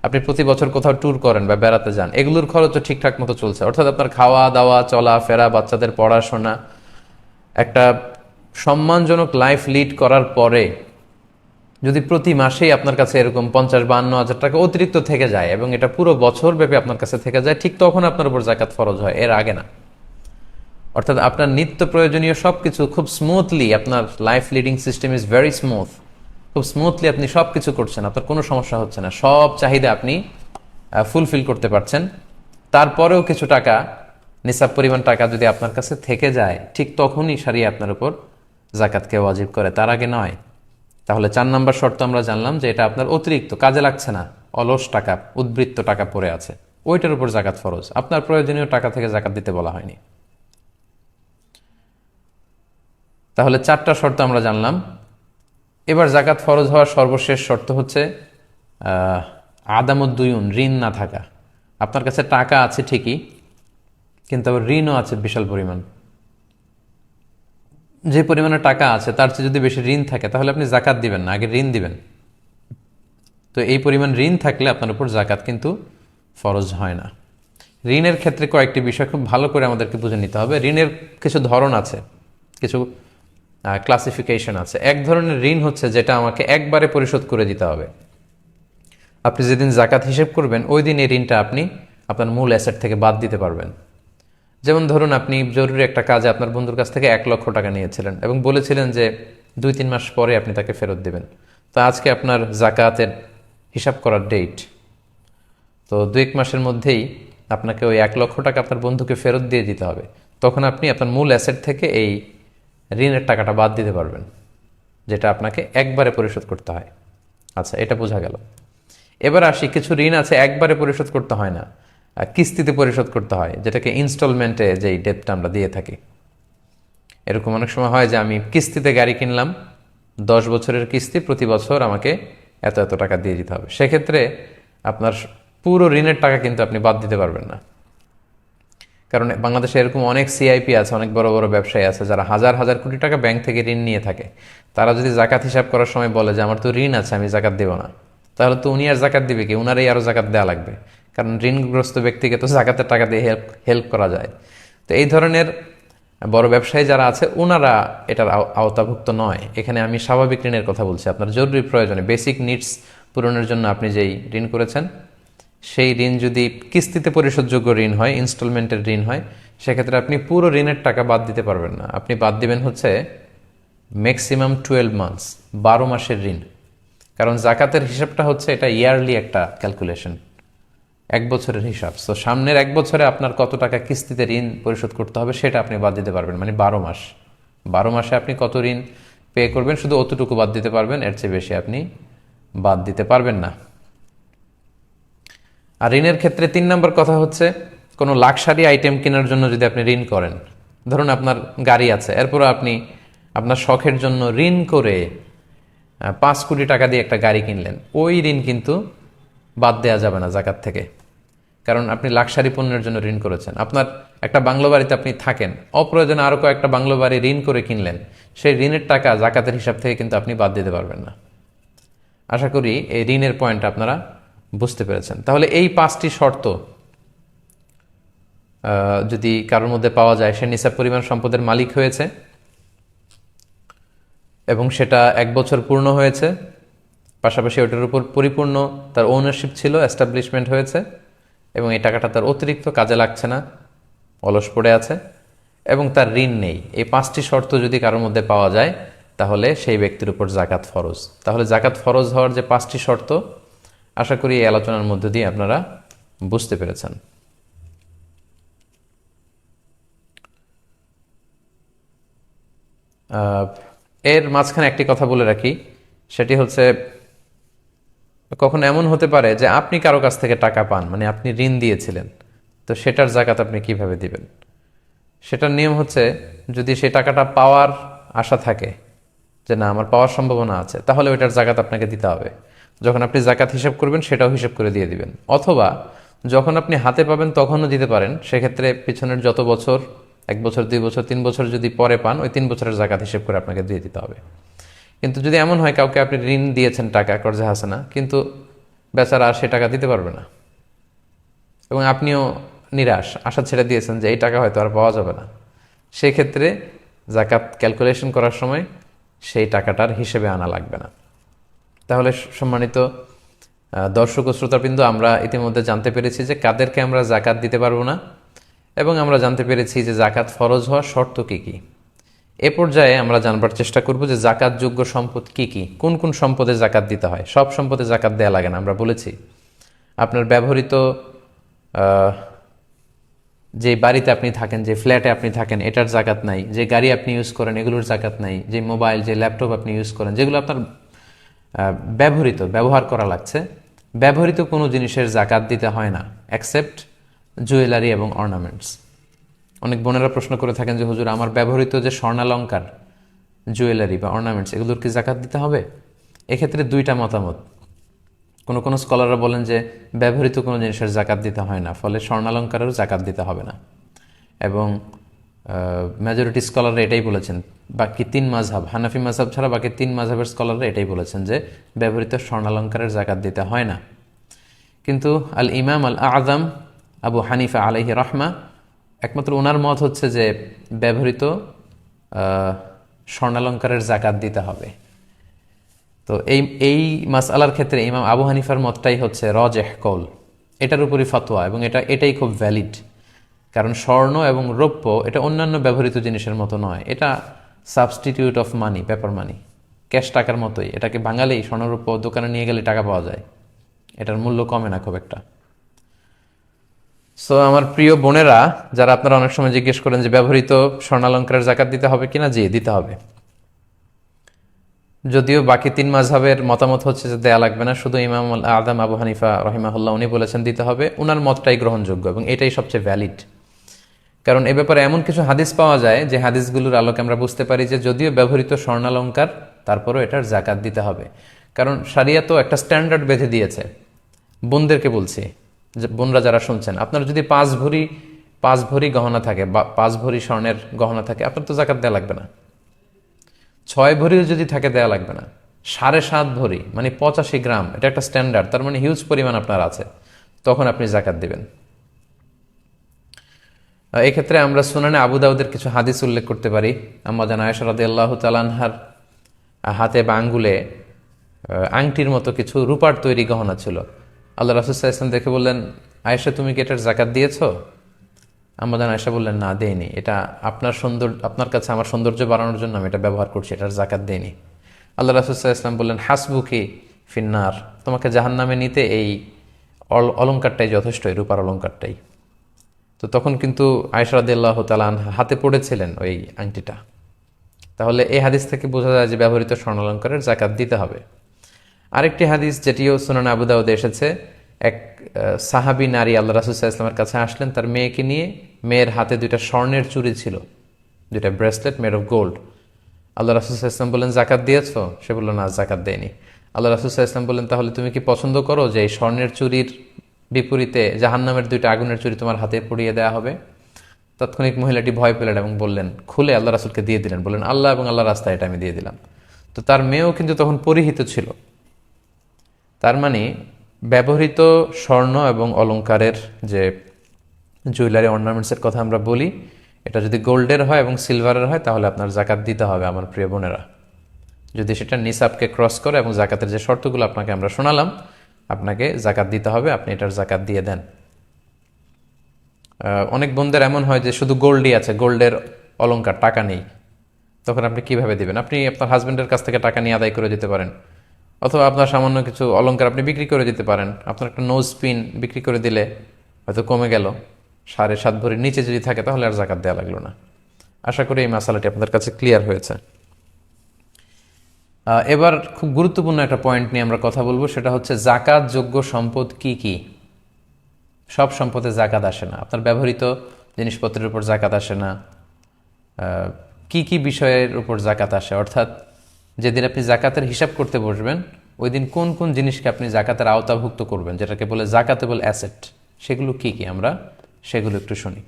আপনি প্রতি বছর কোথাও ট্যুর করেন বা বেড়াতে যান, এগুলোর খরচও ঠিকঠাক মতো চলছে। অর্থাৎ আপনার খাওয়া দাওয়া, চলা ফেরা, বাচ্চাদের পড়াশোনা, একটা সম্মানজনক লাইফ লিড করার পরে যদি প্রতি মাসেই আপনার কাছে এরকম 50-52 হাজার টাকা অতিরিক্ত থেকে যায়, এবং এটা পুরো বছর ব্যাপী আপনার কাছে থেকে যায়, ঠিক তখন আপনার উপর জাকাত ফরজ হয়, এর আগে না। অর্থাৎ আপনার নিত্য প্রয়োজনীয় সবকিছু খুব স্মুথলি, আপনার life leading system is very smooth, খুব স্মুথলি আপনি সব কিছু করছেন, আপনার কোনো সমস্যা হচ্ছে না, সব চাহিদা আপনি ফুলফিল করতে পারছেন। তারপরেও কিছু টাকা, নিসাব পরিমাণ টাকা যদি আপনার কাছে থেকে যায়, ঠিক তখনই শরিয়া আপনার উপর জাকাতকে ওয়াজিব করে, তার আগে নয়। তাহলে 4 নম্বর শর্ত আমরা জানলাম যে এটা আপনার অতিরিক্ত, কাজে লাগছে না, অলস টাকা, উদ্বৃত্ত টাকা পড়ে আছে, ওইটার উপর জাকাত ফরজ, আপনার প্রয়োজনীয় টাকা থেকে জাকাত দিতে বলা হয়নি। তাহলে 4টা শর্ত আমরা জানলাম। এবার জাকাত ফরজ হওয়ার সর্বশেষ শর্ত হচ্ছে আদামুদ্দুয়ুন, ঋণ না থাকা। আপনার কাছে টাকা আছে ঠিকই, কিন্তু আবার ঋণও আছে বিশাল পরিমাণ। যে পরিমাণে টাকা আছে তার চেয়ে যদি বেশি ঋণ থাকে, তাহলে আপনি জাকাত দিবেন না, আগে ঋণ দিবেন। তো এই পরিমাণ ঋণ থাকলে আপনার উপর জাকাত কিন্তু ফরজ হয় না। ঋণের ক্ষেত্রে কয়েকটি বিষয় খুব ভালো করে আমাদেরকে বুঝে নিতে হবে। ঋণের কিছু ধরন আছে, কিছু ক্লাসিফিকেশন আছে। এক ধরনের ঋণ হচ্ছে যেটা আমাকে একবারে পরিশোধ করে দিতে হবে। আপনি যেদিন জাকাত হিসেব করবেন, ওই দিন এই ঋণটা আপনি আপনার মূল অ্যাসেট থেকে বাদ দিতে পারবেন। যেমন ধরুন, আপনি জরুরি একটা কাজে আপনার বন্ধুর কাছ থেকে 1 লক্ষ টাকা নিয়েছিলেন এবং বলেছিলেন যে 2-3 মাস পরে আপনি তাকে ফেরত দেবেন। তো আজকে আপনার জাকাতের হিসাব করার ডেট, তো 2-1 মাসের মধ্যেই আপনাকে ওই 1 লক্ষ টাকা আপনার বন্ধুকে ফেরত দিয়ে দিতে হবে। তখন আপনি আপনার মূল অ্যাসেট থেকে এই ঋণের টাকাটা বাদ দিতে পারবেন, যেটা আপনাকে একবারে পরিশোধ করতে হয়। আচ্ছা, এটা বোঝা গেল। এবার আসি, কিছু ঋণ আছে একবারে পরিশোধ করতে হয় না, কিস্তিতে পরিশোধ করতে হয়, যেটাকে ইনস্টলমেন্টে যেই ডেটটা আমরা দিয়ে থাকি। এরকম অনেক সময় হয় যে আমি কিস্তিতে গাড়ি কিনলাম, 10 বছরের কিস্তি, প্রতি বছর আমাকে এত এত টাকা দিয়ে দিতে হবে। সেক্ষেত্রে আপনার পুরো ঋণের টাকা কিন্তু আপনি বাদ দিতে পারবেন না। কারণ বাংলাদেশে এরকম অনেক সিআইপি আছে, অনেক বড় বড় ব্যবসায়ী আছে যারা হাজার হাজার কোটি টাকা ব্যাংক থেকে ঋণ নিয়ে থাকে। তারা যদি জাকাত হিসাব করার সময় বলে যে আমার তো ঋণ আছে, আমি জাকাত দেব না, তাহলে তো উনি আর জাকাত দিবে কি? উনারই আরও জাকাত দেওয়া লাগবে, কারণ ঋণগ্রস্ত ব্যক্তিকে তো জাকাতের টাকা দিয়ে হেল্প করা যায়। তো এই ধরনের বড় ব্যবসায়ী যারা আছে ওনারা এটার আওতাভুক্ত নয়। এখানে আমি স্বাভাবিক ঋণের কথা বলছি। আপনার জরুরি প্রয়োজনে বেসিক নিডস পূরণের জন্য আপনি যেই ঋণ করেছেন, সেই ঋণ যদি কিস্তিতে পরিশোধযোগ্য ঋণ হয়, ইনস্টলমেন্টের ঋণ হয়, সেক্ষেত্রে আপনি পুরো ঋণের টাকা বাদ দিতে পারবেন না। আপনি বাদ দিবেন হচ্ছে ম্যাক্সিমাম 12 মান্থস, 12 মাসের ঋণ। কারণ জাকাতের হিসাবটা হচ্ছে এটা ইয়ারলি একটা ক্যালকুলেশন, এক বছরের হিসাব। সো সামনের এক বছরে আপনার কত টাকা কিস্তিতে ঋণ পরিশোধ করতে হবে সেটা আপনি বাদ দিতে পারবেন, মানে 12 মাস। 12 মাসে আপনি কত ঋণ পে করবেন শুধু অতটুকু বাদ দিতে পারবেন, এর চেয়ে বেশি আপনি বাদ দিতে পারবেন না। আর ঋণের ক্ষেত্রে 3 নম্বর কথা হচ্ছে, কোনো লাক্সারি আইটেম কেনার জন্য যদি আপনি ঋণ করেন, ধরুন আপনার গাড়ি আছে, এরপর আপনি আপনার শখের জন্য ঋণ করে 5 কোটি টাকা দিয়ে একটা গাড়ি কিনলেন, ওই ঋণ কিন্তু বাদ দেওয়া যাবে না জাকাত থেকে, কারণ আপনি লাক্সারি পণ্যের জন্য ঋণ করেছেন। আপনার একটা বাংলো বাড়িতে আপনি থাকেন, অপ্রয়োজনে আরও কয়েকটা বাংলো বাড়ি ঋণ করে কিনলেন, সেই ঋণের টাকা জাকাতের হিসাব থেকে কিন্তু আপনি বাদ দিতে পারবেন না। আশা করি এই ঋণের পয়েন্ট আপনারা বুঝতে পেরেছেন। তাহলে এই 5টি শর্ত যদি কারোর মধ্যে পাওয়া যায়, সে নিসাব পরিমাণ সম্পদের মালিক হয়েছে এবং সেটা 1 বছর পূর্ণ হয়েছে, পাশাপাশি ওটার উপর পরিপূর্ণ তার ওনারশিপ ছিল, এস্টাবলিশমেন্ট হয়েছে, এবং এই টাকাটা তার অতিরিক্ত কাজে লাগছে না, অলস পড়ে আছে, এবং তার ঋণ নেই। এই 5টি শর্ত যদি কারোর মধ্যে পাওয়া যায়, তাহলে সেই ব্যক্তির উপর জাকাত ফরজ। তাহলে জাকাত ফরজ হওয়ার যে 5টি শর্ত, আশা করি এই আলোচনার মধ্য দিয়ে আপনারা বুঝতে পেরেছেন। এর মাঝখানে একটি কথা বলে রাখি, সেটি হচ্ছে কখন এমন হতে পারে যে আপনি কারো কাছ থেকে টাকা পান, মানে আপনি ঋণ দিয়েছিলেন, তো সেটার জাকাত আপনি কিভাবে দিবেন? সেটার নিয়ম হচ্ছে, যদি সেই টাকাটা পাওয়ার আশা থাকে যে না আমার পাওয়ার সম্ভাবনা আছে, তাহলে ওইটার জাকাত আপনাকে দিতে হবে। যখন আপনি জাকাত হিসাব করবেন সেটাও হিসাব করে দিয়ে দিবেন, অথবা যখন আপনি হাতে পাবেন তখনও দিতে পারেন। সেক্ষেত্রে পিছনের যত বছর, 1 বছর 2 বছর 3 বছর যদি পরে পান, ওই 3 বছরের জাকাত হিসেব করে আপনাকে দিয়ে দিতে হবে। কিন্তু যদি এমন হয় কাউকে আপনি ঋণ দিয়েছেন টাকা, কর্জে হাসানা, কিন্তু বেচারা আর সে টাকা দিতে পারবে না, এবং আপনিও নিরাশ, আশা ছেড়ে দিয়েছেন যে এই টাকা হয়তো আর পাওয়া যাবে না, সেক্ষেত্রে জাকাত ক্যালকুলেশন করার সময় সেই টাকাটার হিসেবে আনা লাগবে না। তাহলে সম্মানিত দর্শক ও শ্রোতাবৃন্দ, আমরা ইতিমধ্যে জানতে পেরেছি যে কাদেরকে আমরা জাকাত দিতে পারবো না, এবং আমরা জানতে পেরেছি যে জাকাত ফরজ হওয়ার শর্ত কী কী। এ পর্যায়ে আমরা জানবার চেষ্টা করব যে জাকাত যোগ্য সম্পদ কী কী, কোন কোন সম্পদে জাকাত দিতে হয়। সব সম্পদে জাকাত দেওয়া লাগে না, আমরা বলেছি। আপনার ব্যবহৃত যে বাড়িতে আপনি থাকেন, যে ফ্ল্যাটে আপনি থাকেন, এটার জাকাত নাই। যে গাড়ি আপনি ইউজ করেন, এগুলোর জাকাত নাই। যে মোবাইল, যে ল্যাপটপ আপনি ইউজ করেন, যেগুলো আপনার ব্যবহার করা লাগছে, ব্যবহৃত কোনো জিনিসের জাকাত দিতে হয় না, অ্যাকসেপ্ট জুয়েলারি এবং অর্নামেন্টস। অনেক বোনেরা প্রশ্ন করে থাকেন যে হুজুর, আমার ব্যবহৃত যে স্বর্ণালঙ্কার, জুয়েলারি বা অর্নামেন্টস, এগুলোর কি জাকাত দিতে হবে? এক্ষেত্রে 2টা মতামত। কোনো স্কলাররা বলেন যে ব্যবহৃত কোনো জিনিসের জাকাত দিতে হয় না, ফলে স্বর্ণালঙ্কারেরও জাকাত দিতে হবে না, এবং মেজরিটি স্কলাররা এটাই বলেছেন। বাকি 3 মাযহাব, হানাফি মাযহাব ছাড়া বাকি 3 মাযহাবের স্কলাররা এটাই বলেছেন যে ব্যবহৃত স্বর্ণালঙ্কারের জাকাত দিতে হয় না। কিন্তু আল ইমাম আল আযম আবু হানিফা আলাইহি রাহমা, একমাত্র ওনার মত হচ্ছে যে ব্যবহৃত স্বর্ণালঙ্কারের জাকাত দিতে হবে। তো এই মাসআলার ক্ষেত্রে ইমাম আবু হানিফার মতটাই হচ্ছে রাজিহ কওল, এটার উপরই ফতোয়া, এবং এটাই খুব ভ্যালিড। কারণ স্বর্ণ এবং রৌপ্য এটা অন্যান্য ব্যবহৃত জিনিসের মতো নয়, এটা substitute of money, paper money, cash টাকার মতোই। এটাকে ভাঙালেই স্বর্ণরৌপ্য দোকানে নিয়ে গেলে টাকা পাওয়া যায়, এটার মূল্য কমে না খুব একটা। সো আমার প্রিয় বোনেরা, যারা আপনারা অনেক সময় জিজ্ঞেস করেন যে ব্যবহৃত স্বর্ণালঙ্কারের জাকাত দিতে হবে কিনা, জি দিতে হবে। যদিও বাকি 3 মাযহাবের মতামত হচ্ছে যে দেয়া লাগবে না, শুধু ইমাম আল আযম আবু হানিফা রাহিমাহুল্লাহ উনি বলেছেন দিতে হবে, উনার মতটাই গ্রহণযোগ্য এবং এটাই সবচেয়ে ভ্যালিড। কারণ এ ব্যাপারে এমন কিছু হাদিস পাওয়া যায় যে হাদিসগুলোর আলোকে আমরা বুঝতে পারি যে যদিও ব্যবহৃত স্বর্ণালঙ্কার, তারপরও এটার জাকাত দিতে হবে। কারণ শরিয়ত তো একটা স্ট্যান্ডার্ড বেঁধে দিয়েছে। বোনদেরকে বলছি, যে বোনরা যারা শুনছেন, আপনার যদি 5 ভরি 5 ভরি গহনা থাকে বা 5 ভরি স্বর্ণের গহনা থাকে, আপনার তো জাকাত দেওয়া লাগবে না। 6 ভরিও যদি থাকে দেওয়া লাগবে না। 7.5 ভরি মানে 85 গ্রাম, এটা একটা স্ট্যান্ডার্ড, তার মানে হিউজ পরিমাণ আপনার আছে, তখন আপনি জাকাত দিবেন। এক্ষেত্রে আমরা সুনানে আবু দাউদের কিছু হাদিস উল্লেখ করতে পারি। আম্মা জান আয়েশা রাদিয়াল্লাহু তাআলা আনহার হাতে বা আঙ্গুলে আংটির মতো কিছু রূপার তৈরি গহনা ছিল। আল্লাহ রাসূল সাল্লাল্লাহু আলাইহি ওয়াসাল্লাম দেখে বললেন, আয়েশা তুমি কি এটার জাকাত দিয়েছো? আম্মা জান আয়েশা বললেন, না দেইনি, এটা আপনার কাছে আমার সৌন্দর্য বাড়ানোর জন্য আমি এটা ব্যবহার করছি, এটার জাকাত দেইনি। আল্লাহ রাসূল সাল্লাল্লাহু আলাইহি ওয়াসাল্লাম বললেন, হাসবুকি ফিন্নার, তোমাকে জাহান্নামে নিতে এই অলংকারটাই যথেষ্ট, এই রূপার অলংকারটাই। তো তখন কিন্তু আয়েশা রাদিয়াল্লাহু তাআলা আনহা হাতে পড়েছিলেন ওই আংটিটা। তাহলে এই হাদিস থেকে বোঝা যায় যে ব্যবহৃত স্বর্ণালঙ্কারের জাকাত দিতে হবে। আরেকটি হাদিস যেটিও সুনান আবু দাউদে এসেছে, এক সাহাবী নারী আল্লাহ রাসূল সাল্লাল্লাহু আলাইহি ওয়াসাল্লামের কাছে আসলেন তার মেয়েকে নিয়ে। মেয়ের হাতে 2টা স্বর্ণের চুড়ি ছিল, 2টা ব্রেসলেট মেড অফ গোল্ড। আল্লাহ রাসূল সাল্লাল্লাহু আলাইহি ওয়াসাল্লাম বললেন, জাকাত দিয়েছো? সে বলল, না জাকাত দেয়নি। আল্লাহ রাসূল সাল্লাল্লাহু আলাইহি ওয়াসাল্লাম বললেন, তাহলে তুমি কি পছন্দ করো যে এই স্বর্ণের চুরির বিপরীতে জাহান্নামের 2টা আগুনের চুরি তোমার হাতে পড়িয়ে দেওয়া হবে? তাৎক্ষণিক মহিলাটি ভয় পেলেন এবং বললেন, খুলে আল্লাহ রাসূলকে দিয়ে দিলেন, বললেন, আল্লাহ এবং আল্লাহ রাস্তায় এটা আমি দিয়ে দিলাম। তো তার মেয়েও কিন্তু তখন পরিহিত ছিল। তার মানে ব্যবহৃত স্বর্ণ এবং অলংকারের যে জুয়েলারি অর্নামেন্টসের কথা আমরা বলি, এটা যদি গোল্ডের হয় এবং সিলভারের হয় তাহলে আপনার জাকাত দিতে হবে আমার প্রিয় বোনেরা। যদি সেটা নিসাবকে ক্রস করে এবং জাকাতের যে শর্তগুলো আপনাকে আমরা শোনালাম, আপনাকে জাকাত দিতে হবে, আপনি এটার জাকাত দিয়ে দেন। অনেক বোনদের এমন হয় যে শুধু গোল্ডই আছে, গোল্ডের অলংকার, টাকা নেই, তখন আপনি কিভাবে দিবেন? আপনি আপনার হাজব্যান্ডের কাছ থেকে টাকা নিয়ে আদায় করে দিতে পারেন, অথবা আপনার সামান্য কিছু অলংকার আপনি বিক্রি করে দিতে পারেন। আপনার একটা নোজ পিন বিক্রি করে দিলে হয়তো কমে গেল, 7.5 ভরির নিচে যদি থাকে তাহলে আর জাকাত দেওয়া লাগলো না। আশা করি এই মাসালাটি আপনাদের কাছে ক্লিয়ার হয়েছে। এবার খুব গুরুত্বপূর্ণ একটা পয়েন্ট নিয়ে আমরা কথা বলবো, সেটা হচ্ছে জাকাত যোগ্য সম্পদ কি কি। সব সম্পদে জাকাত আসে না, আপনার ব্যবহৃত জিনিসপত্রের উপর জাকাত আসে না। কি কি বিষয়ের উপর জাকাত আসে, অর্থাৎ যেদিন আপনি জাকাতের হিসাব করতে বসবেন ওই দিন কোন কোন জিনিসকে আপনি জাকাতের আওতাভুক্ত করবেন, যেটাকে বলে জাকাতেবল অ্যাসেট, সেগুলো কি কি আমরা সেগুলো একটু শুনি।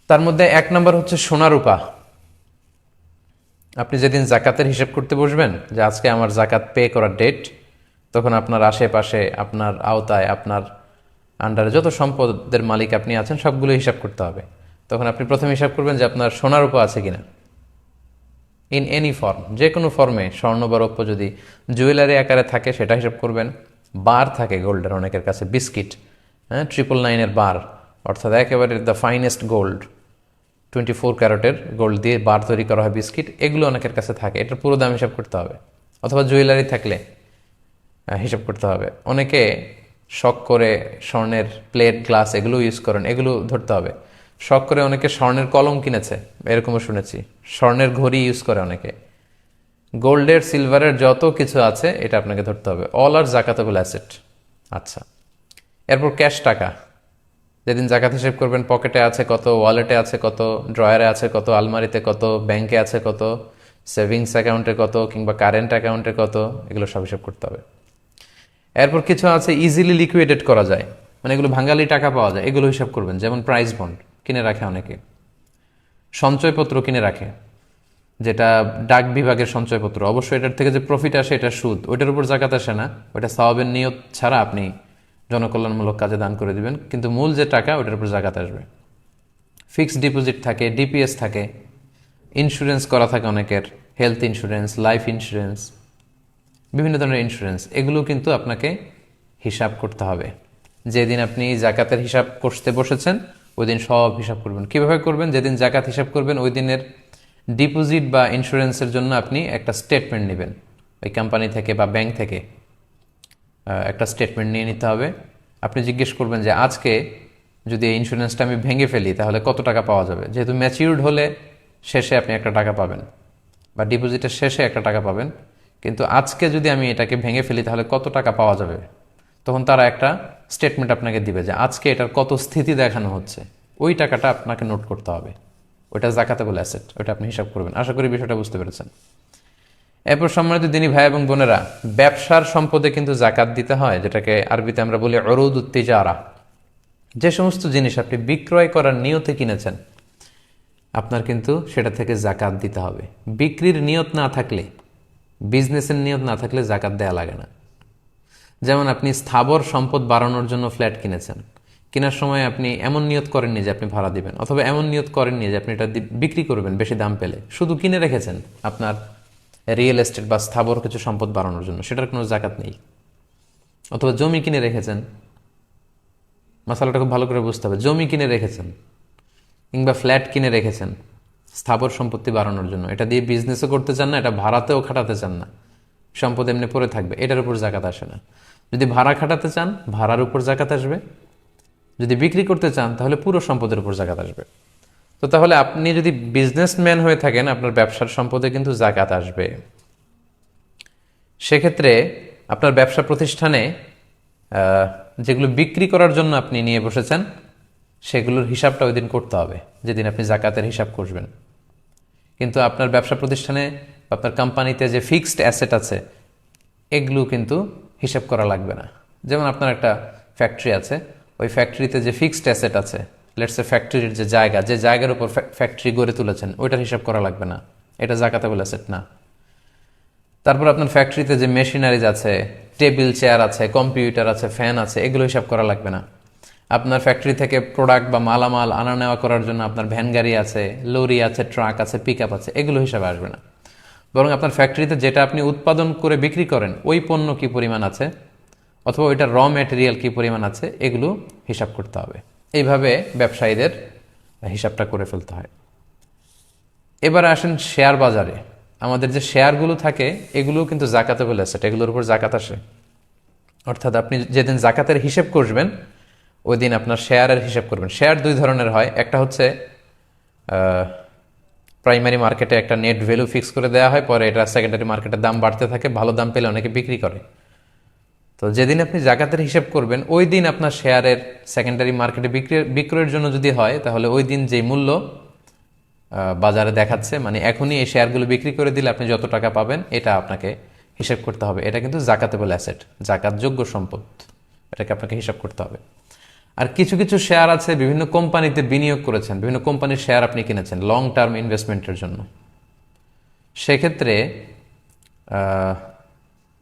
তার মধ্যে 1 নম্বর হচ্ছে সোনা রূপা। আপনি যেদিন জাকাতের হিসাব করতে বসবেন যে আজকে আমার জাকাত পে করার ডেট, তখন আপনার আশেপাশে, আপনার আওতায়, আপনার আন্ডারে যত সম্পদের মালিক আপনি আছেন সবগুলো হিসাব করতে হবে। তখন আপনি প্রথমে হিসাব করবেন যে আপনার সোনা রূপা আছে কিনা, ইন এনি ফর্ম, যে কোনো ফর্মে, স্বর্ণ বা রৌপ্য যদি জুয়েলারি আকারে থাকে সেটা হিসাব করবেন। বার থাকে গোল্ডের অনেকের কাছে, বিস্কিট, 999-এর বার, অর্থাৎ একেবারে দ্য ফাইনেস্ট গোল্ড, 24 ক্যারেটের গোল্ড দিয়ে বার তৈরি করা হয় বিস্কিট, এগুলো অনেকের কাছে থাকে, এটার পুরো দাম হিসাব করতে হবে। অথবা জুয়েলারি থাকলে হিসাব করতে হবে। অনেকে শখ করে স্বর্ণের প্লেট, গ্লাস এগুলো ইউজ করেন, এগুলো ধরতে হবে। শখ করে অনেকে স্বর্ণের কলম কিনেছে, এরকমও শুনেছি। স্বর্ণের ঘড়ি ইউজ করে অনেকে। গোল্ডের, সিলভারের যত কিছু আছে এটা আপনাকে ধরতে হবে, অল আর জাকাতেবল অ্যাসেট। আচ্ছা, এরপর ক্যাশ টাকা, যেদিন জাকাত হিসেব করবেন পকেটে আছে কত, ওয়ালেটে আছে কত, ড্রয়ারে আছে কত, আলমারিতে কত, ব্যাংকে আছে কত, সেভিংস অ্যাকাউন্টে কত, কিংবা কারেন্ট অ্যাকাউন্টে কত, এগুলো সব হিসাব করতে হবে। এরপর কিছু আছে ইজিলি লিকুইডেট করা যায়, মানে এগুলো ভাঙালি টাকা পাওয়া যায়, এগুলো হিসাব করবেন। যেমন প্রাইস বন্ড কিনে রাখে অনেকে, সঞ্চয়পত্র কিনে রাখে, যেটা ডাক বিভাগের সঞ্চয়পত্র। অবশ্যই এটার থেকে যে প্রফিট আসে এটা সুদ, ওইটার উপর জাকাত আসে না, ওইটা সওয়াবের নিয়ত ছাড়া আপনি জনকল্যাণমূলক কাজে দান করে দিবেন, কিন্তু মূল যে টাকা ওইটার উপর জাকাত আসবে। ফিক্সড ডিপোজিট থাকে, ডিপিএস থাকে, ইন্স্যুরেন্স করা থাকে অনেকের, হেলথ ইন্স্যুরেন্স, লাইফ ইন্স্যুরেন্স, বিভিন্ন ধরনের ইন্স্যুরেন্স, এগুলো কিন্তু আপনাকে হিসাব করতে হবে। যেদিন আপনি জাকাতের হিসাব করতে বসেছেন ওই দিন সব হিসাব করবেন। কিভাবে করবেন? যেদিন জাকাত হিসাব করবেন ওই দিনের ডিপোজিট বা ইন্স্যুরেন্সের জন্য আপনি একটা স্টেটমেন্ট নেবেন ওই কোম্পানি থেকে বা ব্যাংক থেকে, একটা স্টেটমেন্ট নিয়ে নিতে হবে। আপনি জিজ্ঞেস করবেন যে আজকে যদি এই ইন্স্যুরেন্সটা আমি ভেঙে ফেলি তাহলে কত টাকা পাওয়া যাবে। যেহেতু ম্যাচিউরড হলে শেষে আপনি একটা টাকা পাবেন, বা ডিপোজিটের শেষে একটা টাকা পাবেন, কিন্তু আজকে যদি আমি এটাকে ভেঙে ফেলি তাহলে কত টাকা পাওয়া যাবে, তখন তারা একটা স্টেটমেন্ট আপনাকে দিবে যে আজকে এটার কত স্থিতি দেখানো হচ্ছে, ওই টাকাটা আপনাকে নোট করতে হবে। ওইটা জাকাতেবল অ্যাসেট, ওইটা আপনি হিসাব করবেন। আশা করি বিষয়টা বুঝতে পেরেছেন। এরপর সম্মানিত দিনী ভাই এবং বোনেরা, ব্যবসার সম্পদে কিন্তু জাকাত দিতে হয়, যেটাকে আরবিতে আমরা বলি উরুদুত তিজারা। যে সমস্ত জিনিস আপনি বিক্রয় করার নিয়তে কিনেছেন, আপনার কিন্তু সেটা থেকে জাকাত দিতে হবে। বিক্রির নিয়ত না থাকলে, বিজনেসের নিয়ত না থাকলে জাকাত দেয়া লাগে না। যেমন আপনি স্থাবর সম্পদ বাড়ানোর জন্য ফ্ল্যাট কিনেছেন, কেনার সময় আপনি এমন নিয়ত করেননি যে আপনি ভাড়া দিবেন, অথবা এমন নিয়ত করেননি যে আপনি এটা বিক্রি করবেন বেশি দাম পেলে, শুধু কিনে রেখেছেন আপনার রিয়েল এস্টেট বা স্থাবর কিছু সম্পদ বাড়ানোর জন্য, সেটার কোনো জাকাত নেই। অথবা জমি কিনে রেখেছেন, মশালাটা খুব ভালো করে বুঝতে হবে, জমি কিনে রেখেছেন কিংবা ফ্ল্যাট কিনে রেখেছেন স্থাবর সম্পত্তি বাড়ানোর জন্য, এটা দিয়ে বিজনেসও করতে চান না, এটা ভাড়াতেও খাটাতে চান না, সম্পদ এমনি পড়ে থাকবে, এটার উপর জাকাত আসে না। যদি ভাড়া খাটাতে চান ভাড়ার উপর জাকাত আসবে, যদি বিক্রি করতে চান তাহলে পুরো সম্পদের উপর জাকাত আসবে। তো তাহলে আপনি যদি বিজনেসম্যান হয়ে থাকেন, আপনার ব্যবসার সম্পদে কিন্তু জাকাত আসবে। সেক্ষেত্রে আপনার ব্যবসা প্রতিষ্ঠানে যেগুলো বিক্রি করার জন্য আপনি নিয়ে বসেছেন, সেগুলোর হিসাবটা ওই দিন করতে হবে যেদিন আপনি জাকাতের হিসাব করবেন। কিন্তু আপনার ব্যবসা প্রতিষ্ঠানে, আপনার কোম্পানিতে যে ফিক্সড অ্যাসেট আছে, এগুলো কিন্তু হিসাব করা লাগবে না। যেমন আপনার একটা ফ্যাক্টরি আছে, ওই ফ্যাক্টরিতে যে ফিক্সড অ্যাসেট আছে, লেটস সে ফ্যাক্টরির যে জায়গা, যে জায়গার উপর ফ্যাক্টরি গড়ে তুলেছেন, ওইটার হিসাব করা লাগবে না, এটা জাকাতেবল অ্যাসেট না। তারপর আপনার ফ্যাক্টরিতে যে মেশিনারিজ আছে, টেবিল চেয়ার আছে, কম্পিউটার আছে, ফ্যান আছে, এগুলো হিসাব করা লাগবে না। আপনার ফ্যাক্টরি থেকে প্রোডাক্ট বা মালামাল আনা নেওয়া করার জন্য আপনার ভ্যান গাড়ি আছে, লরি আছে, ট্রাক আছে, পিক আপ আছে, এগুলো হিসাবে আসবে না। বরং আপনার ফ্যাক্টরিতে যেটা আপনি উৎপাদন করে বিক্রি করেন, ওই পণ্য কি পরিমাণ আছে, অথবা ওইটার র ম্যাটেরিয়াল কি পরিমাণ আছে, এগুলো হিসাব করতে হবে। এইভাবে ব্যবসায়ীদের হিসাবটা করে ফেলতে হয়। এবার আসেন শেয়ার বাজারে। আমাদের যে শেয়ারগুলো থাকে, এগুলোও কিন্তু জাকাতেবল অ্যাসেট, এগুলোর উপর জাকাত আসে। অর্থাৎ আপনি যেদিন জাকাতের হিসেব করবেন, ওই দিন আপনার শেয়ারের হিসেব করবেন। শেয়ার দুই ধরনের হয়, একটা হচ্ছে প্রাইমারি মার্কেটে একটা নেট ভ্যালু ফিক্স করে দেওয়া হয়, পরে এটা সেকেন্ডারি মার্কেটে দাম বাড়তে থাকে, ভালো দাম পেলে অনেকে বিক্রি করে। তো যেদিন আপনি জাকাতের হিসেব করবেন, ওই দিন আপনার শেয়ারের সেকেন্ডারি মার্কেটে বিক্রয়ের জন্য যদি হয়, তাহলে ওই দিন যে মূল্য বাজারে দেখাচ্ছে, মানে এখনই এই শেয়ারগুলো বিক্রি করে দিলে আপনি যত টাকা পাবেন, এটা আপনাকে হিসেব করতে হবে। এটা কিন্তু জাকাতেবল অ্যাসেট, জাকাতযোগ্য সম্পদ, এটাকে আপনাকে হিসাব করতে হবে। আর কিছু কিছু শেয়ার আছে, বিভিন্ন কোম্পানিতে বিনিয়োগ করেছেন, বিভিন্ন কোম্পানির শেয়ার আপনি কিনেছেন লং টার্ম ইনভেস্টমেন্টের জন্য, সেক্ষেত্রে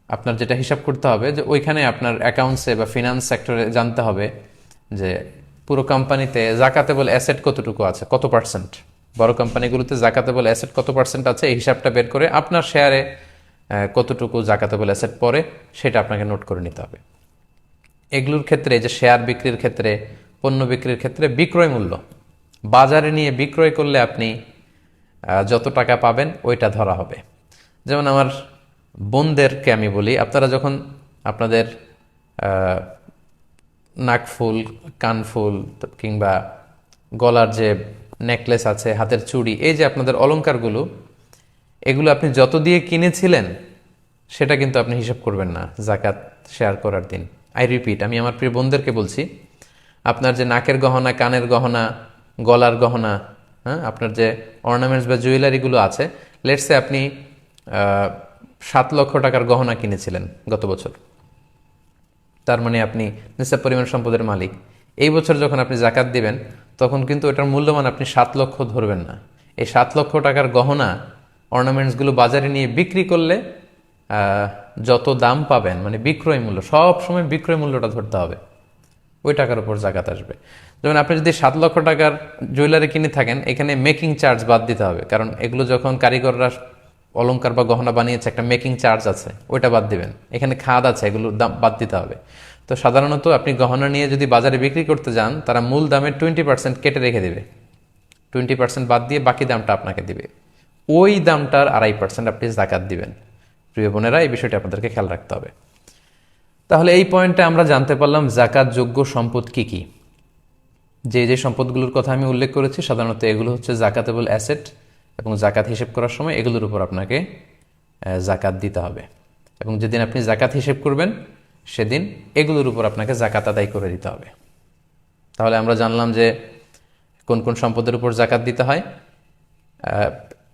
আপনার যেটা হিসাব করতে হবে যে ওইখানে আপনার অ্যাকাউন্টসে বা ফিনান্স সেক্টরে জানতে হবে যে পুরো কোম্পানিতে জাকাতেবল অ্যাসেট কতটুকু আছে, কত পার্সেন্ট। বড় কোম্পানিগুলোতে জাকাতেবল অ্যাসেট কত পার্সেন্ট আছে, এই হিসাবটা বের করে আপনার শেয়ারে কতটুকু জাকাতেবল অ্যাসেট পড়ে, সেটা আপনাকে নোট করে নিতে হবে। এগুলোর ক্ষেত্রে, যে শেয়ার বিক্রির ক্ষেত্রে, পণ্য বিক্রির ক্ষেত্রে বিক্রয় মূল্য, বাজারে নিয়ে বিক্রয় করলে আপনি যত টাকা পাবেন ওইটা ধরা হবে। যেমন আমার বোনদেরকে আমি বলি, আপনারা যখন আপনাদের নাকফুল, কানফুল কিংবা গলার যে নেকলেস আছে, হাতের চুড়ি, এই যে আপনাদের অলংকারগুলো, এগুলো আপনি যত দিয়ে কিনেছিলেন সেটা কিন্তু আপনি হিসাব করবেন না জাকাত শেয়ার করার দিন। আই রিপিট, আমি আমার প্রিয় বোনদেরকে বলছি, আপনার যে নাকের গহনা, কানের গহনা, গলার গহনা, হ্যাঁ, আপনার যে অর্নামেন্টস বা জুয়েলারিগুলো আছে, লেটসে আপনি 7 লক্ষ টাকার গহনা কিনেছিলেন গত বছর, তার মানে আপনি নিশ্চয় পরিমাণ সম্পদের মালিক। এই বছর যখন আপনি জাকাত দিবেন, তখন কিন্তু এটার মূল্যমান আপনি 7 লক্ষ ধরবেন না। এই 7 লক্ষ টাকার গহনা, অর্নামেন্টসগুলো বাজারে নিয়ে বিক্রি করলে যত দাম পাবেন, মানে বিক্রয় মূল্য, সব সময় বিক্রয় মূল্যটা ধরতে হবে, ওই টাকার উপর জাকাত আসবে। যেমন আপনি যদি 7 লক্ষ টাকার জুয়েলারি কিনে থাকেন, এখানে মেকিং চার্জ বাদ দিতে হবে, কারণ এগুলো যখন কারিগররা অলংকার বা গহনা বানিয়েছে, একটা মেকিং চার্জ আছে, ওইটা বাদ দিবেন। এখানে খাদ আছে, এগুলোর দাম বাদ দিতে হবে। তো সাধারণত আপনি গহনা নিয়ে যদি বাজারে বিক্রি করতে যান, তারা মূল দামের 20% কেটে রেখে দেবে, 20% বাদ দিয়ে বাকি দামটা আপনাকে দিবে। ওই দামটার 2.5% আপনি জাকাত দিবেন। প্রিয় বোনেরা, এই বিষয়টি আপনাদেরকে খেয়াল রাখতে হবে। তাহলে এই পয়েন্টে আমরা জানতে পারলাম জাকাতযোগ্য সম্পদ কি কি। যে যে সম্পদগুলোর কথা আমি উল্লেখ করেছি, সাধারণত এগুলো হচ্ছে জাকাতেবল অ্যাসেট, এবং জাকাত হিসেব করার সময় এগুলোর উপর আপনাকে জাকাত দিতে হবে। এবং যেদিন আপনি জাকাত হিসেব করবেন, সেদিন এগুলোর উপর আপনাকে জাকাত আদায় করে দিতে হবে। তাহলে আমরা জানলাম যে কোন কোন সম্পদের উপর জাকাত দিতে হয়।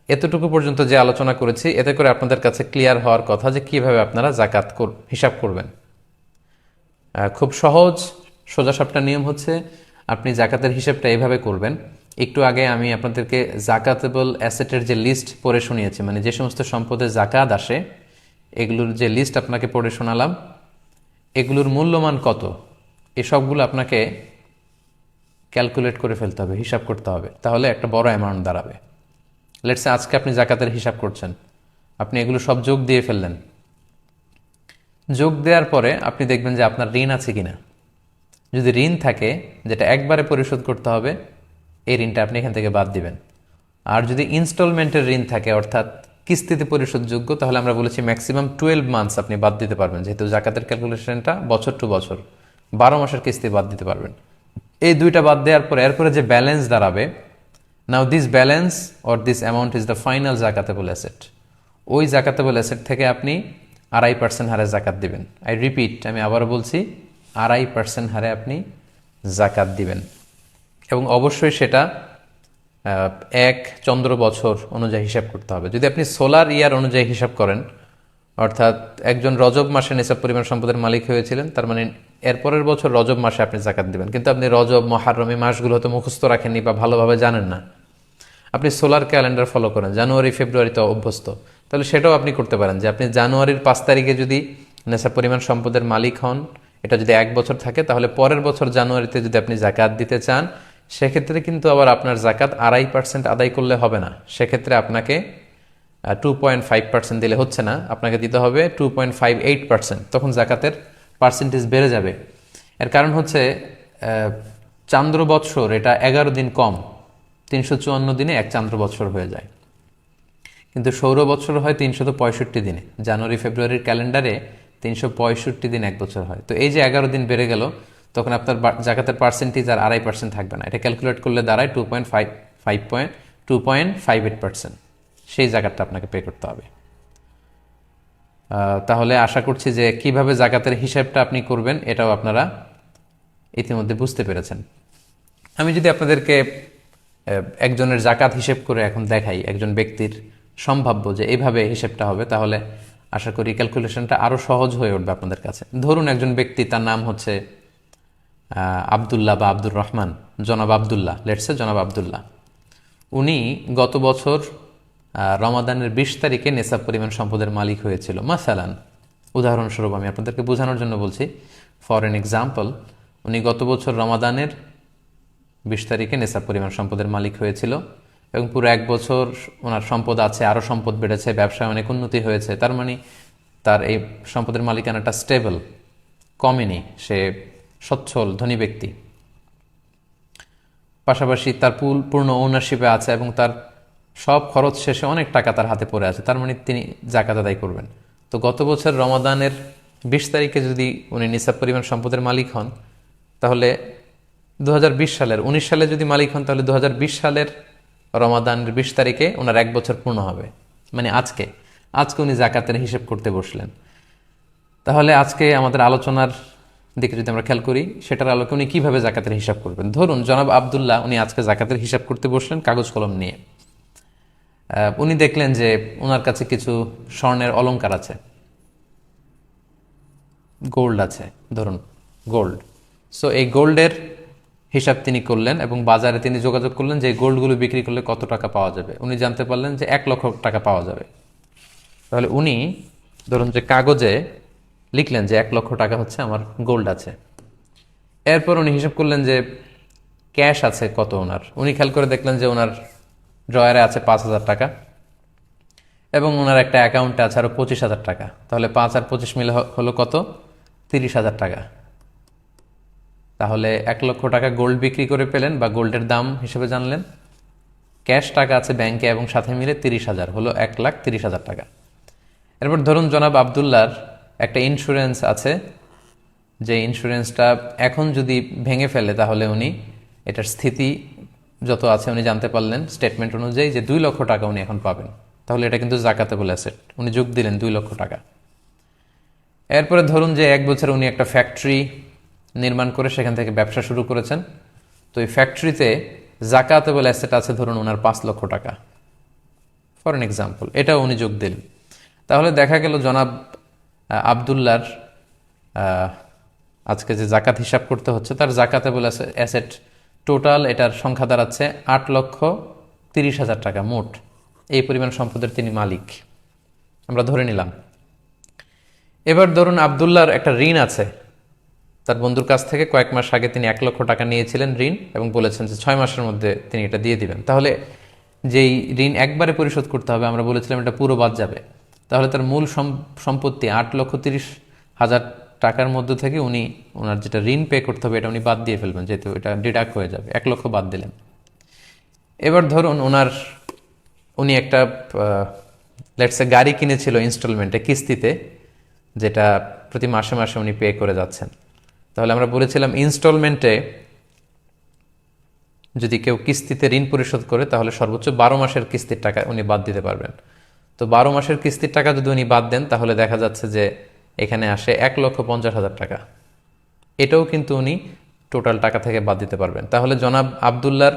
এতটুকু পর্যন্ত যে আলোচনা করেছি, এতে করে আপনাদের কাছে ক্লিয়ার হওয়ার কথা যে কিভাবে আপনারা জাকাত হিসাব করবেন। খুব সহজ সোজাসাপটা নিয়ম হচ্ছে, আপনি জাকাতের হিসাবটা এভাবে করবেন। একটু আগে আমি আপনাদেরকে জাকাতেবল অ্যাসেটের যে লিস্ট পড়ে শুনিয়েছি, মানে যে সমস্ত সম্পদে জাকাত আসে এগুলোর যে লিস্ট আপনাকে পড়ে শোনালাম, এগুলোর মূল্যমান কত এ সবগুলো আপনাকে ক্যালকুলেট করে ফেলতে হবে, হিসাব করতে হবে, তাহলে একটা বড় অ্যামাউন্ট দাঁড়াবে। লেটসে আজকে আপনি জাকাতের হিসাব করছেন, আপনি এগুলো সব যোগ দিয়ে ফেললেন। যোগ দেওয়ার পরে আপনি দেখবেন যে আপনার ঋণ আছে কিনা। যদি ঋণ থাকে যেটা একবারে পরিশোধ করতে হবে, এই ঋণটা আপনি এখান থেকে বাদ দিবেন। আর যদি ইনস্টলমেন্টের ঋণ থাকে অর্থাৎ কিস্তিতে পরিশোধযোগ্য, তাহলে আমরা বলেছি ম্যাক্সিমাম 12 মান্থস আপনি বাদ দিতে পারবেন, যেহেতু জাকাতের ক্যালকুলেশনটা বছর টু বছর, 12 মাসের কিস্তি বাদ দিতে পারবেন। এই দুইটা বাদ দেওয়ার পরে এরপরে যে ব্যালেন্স দাঁড়াবে, now this balance or this amount is the final zakatable asset. ওই জাকাতেবল অ্যাসেট থেকে আপনি 2.5% হারে জাকাত দিবেন। আই রিপিট, আমি আবারও বলছি, 2.5% হারে আপনি জাকাত দিবেন, এবং অবশ্যই সেটা এক চন্দ্র বছর অনুযায়ী হিসাব করতে হবে। যদি আপনি সোলার ইয়ার অনুযায়ী হিসাব করেন, অর্থাৎ একজন রজব মাসে নিসাব পরিমাণ সম্পদের মালিক হয়েছিলেন, তার মানে এরপরের বছর রজব মাসে আপনি জাকাত দিবেন, কিন্তু আপনি রজব মহারম এই মাসগুলো হয়তো মুখস্থ রাখেননি বা ভালোভাবে জানেন না, আপনি সোলার ক্যালেন্ডার ফলো করেন, জানুয়ারি ফেব্রুয়ারিতে অভ্যস্ত, তাহলে সেটাও আপনি করতে পারেন যে আপনি জানুয়ারির 5 তারিখে যদি নেশাব পরিমাণ সম্পদের মালিক হন, এটা যদি 1 বছর থাকে, তাহলে পরের বছর জানুয়ারিতে যদি আপনি জাকাত দিতে চান, সেক্ষেত্রে কিন্তু আবার আপনার জাকাত 2.5% আদায় করলে হবে না। সেক্ষেত্রে আপনাকে 2.5% দিলে হচ্ছে না, আপনাকে দিতে হবে 2.58%। তখন জাকাতের পার্সেন্টেজ বেড়ে যাবে। এর কারণ হচ্ছে চান্দ্র বৎসর এটা 11 দিন কম, 354 দিনে এক চান্দ্র বৎসর হয়ে যায়, কিন্তু সৌর বৎসর হয় 365 দিনে। জানুয়ারি ফেব্রুয়ারির ক্যালেন্ডারে 365 দিন এক বছর হয়। তো এই যে 11 দিন বেড়ে গেল, তখন আপনার জাকাতের পার্সেন্টেজ আর 2.5% থাকবে না। এটা ক্যালকুলেট করলে দাঁড়ায় 2.58%। সেই জাকাতটা আপনাকে পে করতে হবে। তাহলে আশা করছি যে কিভাবে জাকাতের হিসাবটা আপনি করবেন এটাও আপনারা ইতিমধ্যে বুঝতে পেরেছেন। আমি যদি আপনাদেরকে একজনের জাকাত হিসেব করে এখন দেখাই, একজন ব্যক্তির সম্ভাব্য যে এইভাবে হিসেবটা হবে, তাহলে আশা করি ক্যালকুলেশনটা আরও সহজ হয়ে উঠবে আপনাদের কাছে। ধরুন একজন ব্যক্তি, তার নাম হচ্ছে আবদুল্লাহ বা আব্দুর রহমান, জনাব আবদুল্লাহ, লেটসে জনাব আবদুল্লাহ। উনি গত বছর রমাদানের 20 তারিখে নেসাব পরিমাণ সম্পদের মালিক হয়েছিল। মাসালান, উদাহরণস্বরূপ আমি আপনাদেরকে বোঝানোর জন্য বলছি, ফর এন এক্সাম্পল, উনি গত বছর রমাদানের 20 তারিখে নেসাব পরিমাণ সম্পদের মালিক হয়েছিল, এবং পুরো 1 বছর ওনার সম্পদ আছে, আরও সম্পদ বেড়েছে, ব্যবসায় অনেক উন্নতি হয়েছে। তার মানে তার এই সম্পদের মালিকানাটা স্টেবল, কমেনি, সে সচ্ছল ধনী ব্যক্তি। পাশাপাশি তার পূর্ণ ওনারশিপে আছে এবং তার সব খরচ শেষে অনেক টাকা তার হাতে পড়ে আছে, তার মানে তিনি জাকাত আদায় করবেন। তো গত বছর রমাদানের 20 তারিখে যদি উনি নিসাব পরিমাণ সম্পদের মালিক হন, তাহলে 2020 সালের 19 সালে যদি মালিক হন, তাহলে 2020 সালের রমাদানের 20 তারিখে ওনার 1 বছর পূর্ণ হবে। মানে আজকে উনি জাকাতের হিসেব করতে বসলেন। তাহলে আজকে আমাদের আলোচনার দিকে যদি আমরা খেয়াল করি, সেটার আলোকে উনি কিভাবে জাকাতের হিসাব করবেন। ধরুন জনাব আবদুল্লাহ, উনি আজকে জাকাতের হিসাব করতে বসলেন কাগজ কলম নিয়ে। উনি দেখলেন যে ওনার কাছে কিছু স্বর্ণের অলংকার আছে, গোল্ড আছে, ধরুন গোল্ড। সো এই গোল্ডের হিসাব তিনি করলেন এবং বাজারে তিনি যোগাযোগ করলেন যে গোল্ডগুলো বিক্রি করলে কত টাকা পাওয়া যাবে। উনি জানতে পারলেন যে 1 লক্ষ টাকা পাওয়া যাবে। তাহলে উনি ধরুন যে কাগজে লিখলেন যে 1 লক্ষ টাকা হচ্ছে আমার গোল্ড আছে। এরপর উনি হিসাব করলেন যে ক্যাশ আছে কত ওনার। উনি খেয়াল করে দেখলেন যে ওনার ড্রয়ারে আছে 5,000 টাকা, এবং ওনার একটা অ্যাকাউন্টে আছে আরও 25,000 টাকা। তাহলে 5 আর 25 মিলে হলো কত? 30,000 টাকা। তাহলে 1 লক্ষ টাকা গোল্ড বিক্রি করে পেলেন বা গোল্ডের দাম হিসেবে জানলেন। ক্যাশ টাকা আছে ব্যাংকে এবং সাথে মিলে 30,000, হলো 1,30,000 টাকা। এরপর ধরুন জনাব আবদুল্লাহর একটা ইন্স্যুরেন্স আছে, যে ইন্স্যুরেন্সটা এখন যদি ভেঙে ফেলে তাহলে উনি এটার স্থিতি যত আছে উনি জানতে পারলেন স্টেটমেন্ট অনুযায়ী যে 2 লক্ষ টাকা উনি এখন পাবেন। তাহলে এটা কিন্তু জাকাতেবল অ্যাসেট, উনি যোগ দিলেন 2 লক্ষ টাকা। এরপরে ধরুন যে 1 বছর উনি একটা ফ্যাক্টরি নির্মাণ করে সেখান থেকে ব্যবসা শুরু করেছেন। তো এই ফ্যাক্টরিতে জাকাতেবল অ্যাসেট আছে ধরুন ওনার 5 লক্ষ টাকা, ফর এন এক্সাম্পল, এটাও উনি যোগ দিলেন। তাহলে দেখা গেল জনাব আবদুল্লাহর আজকে যে জাকাত হিসাব করতে হচ্ছে, তার জাকাতেবল অ্যাসেট টোটাল এটার সংখ্যা দাঁড়াচ্ছে 8,30,000 টাকা মোট। এই পরিমাণ সম্পদের তিনি মালিক আমরা ধরে নিলাম। এবার ধরুন আবদুল্লাহর একটা ঋণ আছে, তার বন্ধুর কাছ থেকে কয়েক মাস আগে তিনি 1 লক্ষ টাকা নিয়েছিলেন ঋণ এবং বলেছেন যে 6 মাসের মধ্যে তিনি এটা দিয়ে দিবেন। তাহলে যেই ঋণ একবারে পরিশোধ করতে হবে, আমরা বলেছিলাম এটা পুরো বাদ যাবে। তাহলে তার মূল সম্পত্তি 8,30,000 টাকার মধ্যে থেকে উনি ওনার যেটা ঋণ পে করতে হবে এটা উনি বাদ দিয়ে ফেলবেন, যেহেতু এটা ডিডাক্ট হয়ে যাবে। 1 লক্ষ বাদ দিলেন। এবার ধরুন উনি একটা লেটসে গাড়ি কিনেছিল ইনস্টলমেন্টে, কিস্তিতে, যেটা প্রতি মাসে মাসে উনি পে করে যাচ্ছেন। তাহলে আমরা বলেছিলাম ইনস্টলমেন্টে যদি কেউ কিস্তিতে ঋণ পরিশোধ করে তাহলে সর্বোচ্চ 12 মাসের কিস্তির টাকা উনি বাদ দিতে পারবেন। তো 12 মাসের কিস্তির টাকা যদি উনি বাদ দেন তাহলে দেখা যাচ্ছে যে এখানে আসে 1,50,000 টাকা। এটাও কিন্তু উনি টোটাল টাকা থেকে বাদ দিতে পারবেন। তাহলে জনাব আবদুল্লাহর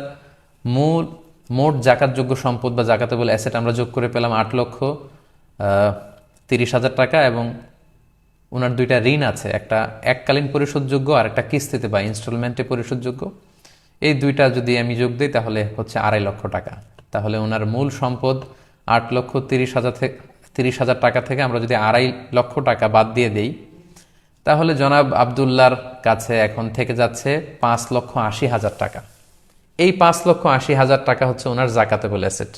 মোট জাকাতযোগ্য সম্পদ বা জাকাতেবল অ্যাসেট আমরা যোগ করে পেলাম 8,30,000 টাকা, এবং ওনার 2টা ঋণ আছে, একটা এককালীন পরিশোধযোগ্য আর একটা কিস্তিতে বা ইনস্টলমেন্টে পরিশোধযোগ্য। এই 2টা যদি আমি যোগ দিই তাহলে হচ্ছে 2.5 লক্ষ টাকা। তাহলে ওনার মূল সম্পদ 8,30,000 টাকা থেকে আমরা যদি 2.5 লক্ষ টাকা বাদ দিয়ে দিই তাহলে জনাব আবদুল্লাহর কাছে এখন থেকে যাচ্ছে 5,80,000 টাকা। এই 5,80,000 টাকা হচ্ছে ওনার জাকাতেবল অ্যাসেট।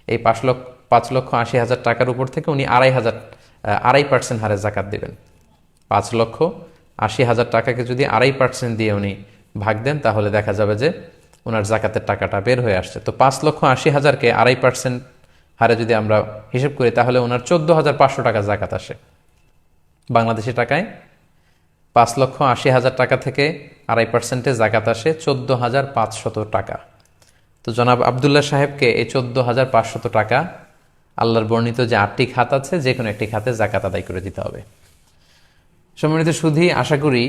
এই 5,80,000 টাকার উপর থেকে উনি 2.5% হারে জাকাত দেবেন। 5,80,000 টাকাকে যদি 2.5% দিয়ে উনি ভাগ দেন তাহলে দেখা যাবে যে ওনার জাকাতের টাকাটা বের হয়ে আসছে। তো 5,80,000কে 2.5% হারে যদি আমরা হিসেব করি তাহলে ওনার 14,500 টাকা জাকাত আসে। বাংলাদেশি টাকায় 5,80,000 টাকা থেকে 2.5%-এ জাকাত আসে 14,500 টাকা। তো জনাব আবদুল্লাহ সাহেবকে এই 14,500 টাকা আল্লাহর বর্ণিত যে 8টি খাত আছে যে কোনো একটি খাতে জাকাত আদায় করে দিতে হবে। সম্মানিত সুধী, আশা করি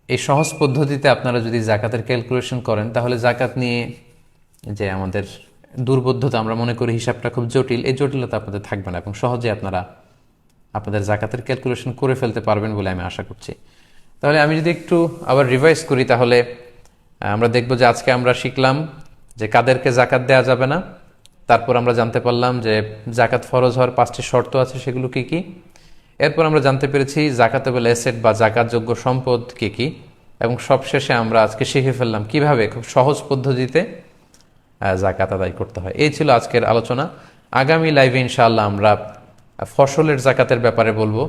এই সহজ পদ্ধতিতে আপনারা যদি জাকাতের ক্যালকুলেশন করেন তাহলে জাকাত নিয়ে যে আমাদের দুর্বোধ্যতা, আমরা মনে করি হিসাবটা খুব জটিল, এই জটিলতা আপনাদের থাকবে না এবং সহজে আপনারা আপনাদের জাকাতের ক্যালকুলেশন করে ফেলতে পারবেন বলে আমি আশা করছি। তাহলে আমি যদি একটু আবার রিভাইজ করি তাহলে আমরা দেখব যে আজকে আমরা শিখলাম যে কাদেরকে জাকাত দেওয়া যাবে না। তারপর আমরা জানতে পারলাম যে জাকাত ফরজ হওয়ার 5টি শর্ত আছে, সেগুলো কি কি। এরপর আমরা জানতে পেরেছি জাকাতেবল অ্যাসেট বা জাকাতযোগ্য সম্পদ কি কি, এবং সবশেষে আমরা আজকে শিখে ফেললাম কিভাবে খুব সহজ পদ্ধতিতে জাকাত আদায় করতে হয়। এই ছিল আজকের আলোচনা। আগামী লাইভে ইনশাআল্লাহ আমরা ফসলের জাকাতের ব্যাপারে বলবো,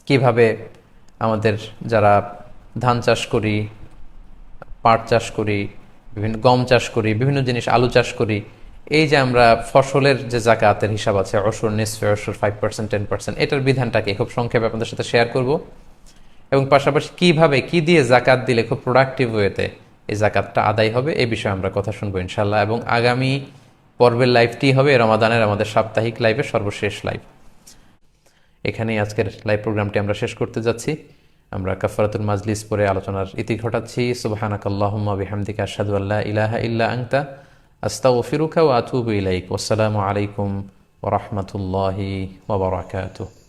কিভাবে আমাদের যারা ধান চাষ করি, পাট চাষ করি, বিভিন্ন গম চাষ করি, বিভিন্ন জিনিস আলু চাষ করি, এই যে আমরা ফসলের যে জাকাতের হিসাব আছে অসুর, নিসফে অসুর, 5%, 10%, এটার বিধানটাকে খুব সংক্ষেপে আপনাদের সাথে শেয়ার করব, এবং পাশাপাশি কিভাবে কি দিয়ে জাকাত দিলে খুব প্রোডাক্টিভ ওয়েতে এই জাকাতটা আদায় হবে এই বিষয়ে আমরা কথা শুনবো ইনশাআল্লাহ। এবং আগামী পর্বের লাইভটি হবে রমাদানের আমাদের সাপ্তাহিক লাইভের সর্বশেষ লাইভ। এখানেই আজকের লাইভ প্রোগ্রামটি আমরা শেষ করতে যাচ্ছি। আমরা কাফারাতুল মাজলিস পরে আলোচনার ইতি ঘটাচ্ছি। সুবহানাকাল্লাহুম্মা বিহামদিকা আশহাদু আল্লা ইলাহা ইল্লা আনতা আস্তাগফিরুকা ওয়া আতুবু ইলাইক। ওয়াসসালামু আলাইকুম ওয়া রাহমাতুল্লাহি ওয়া বারাকাতুহু।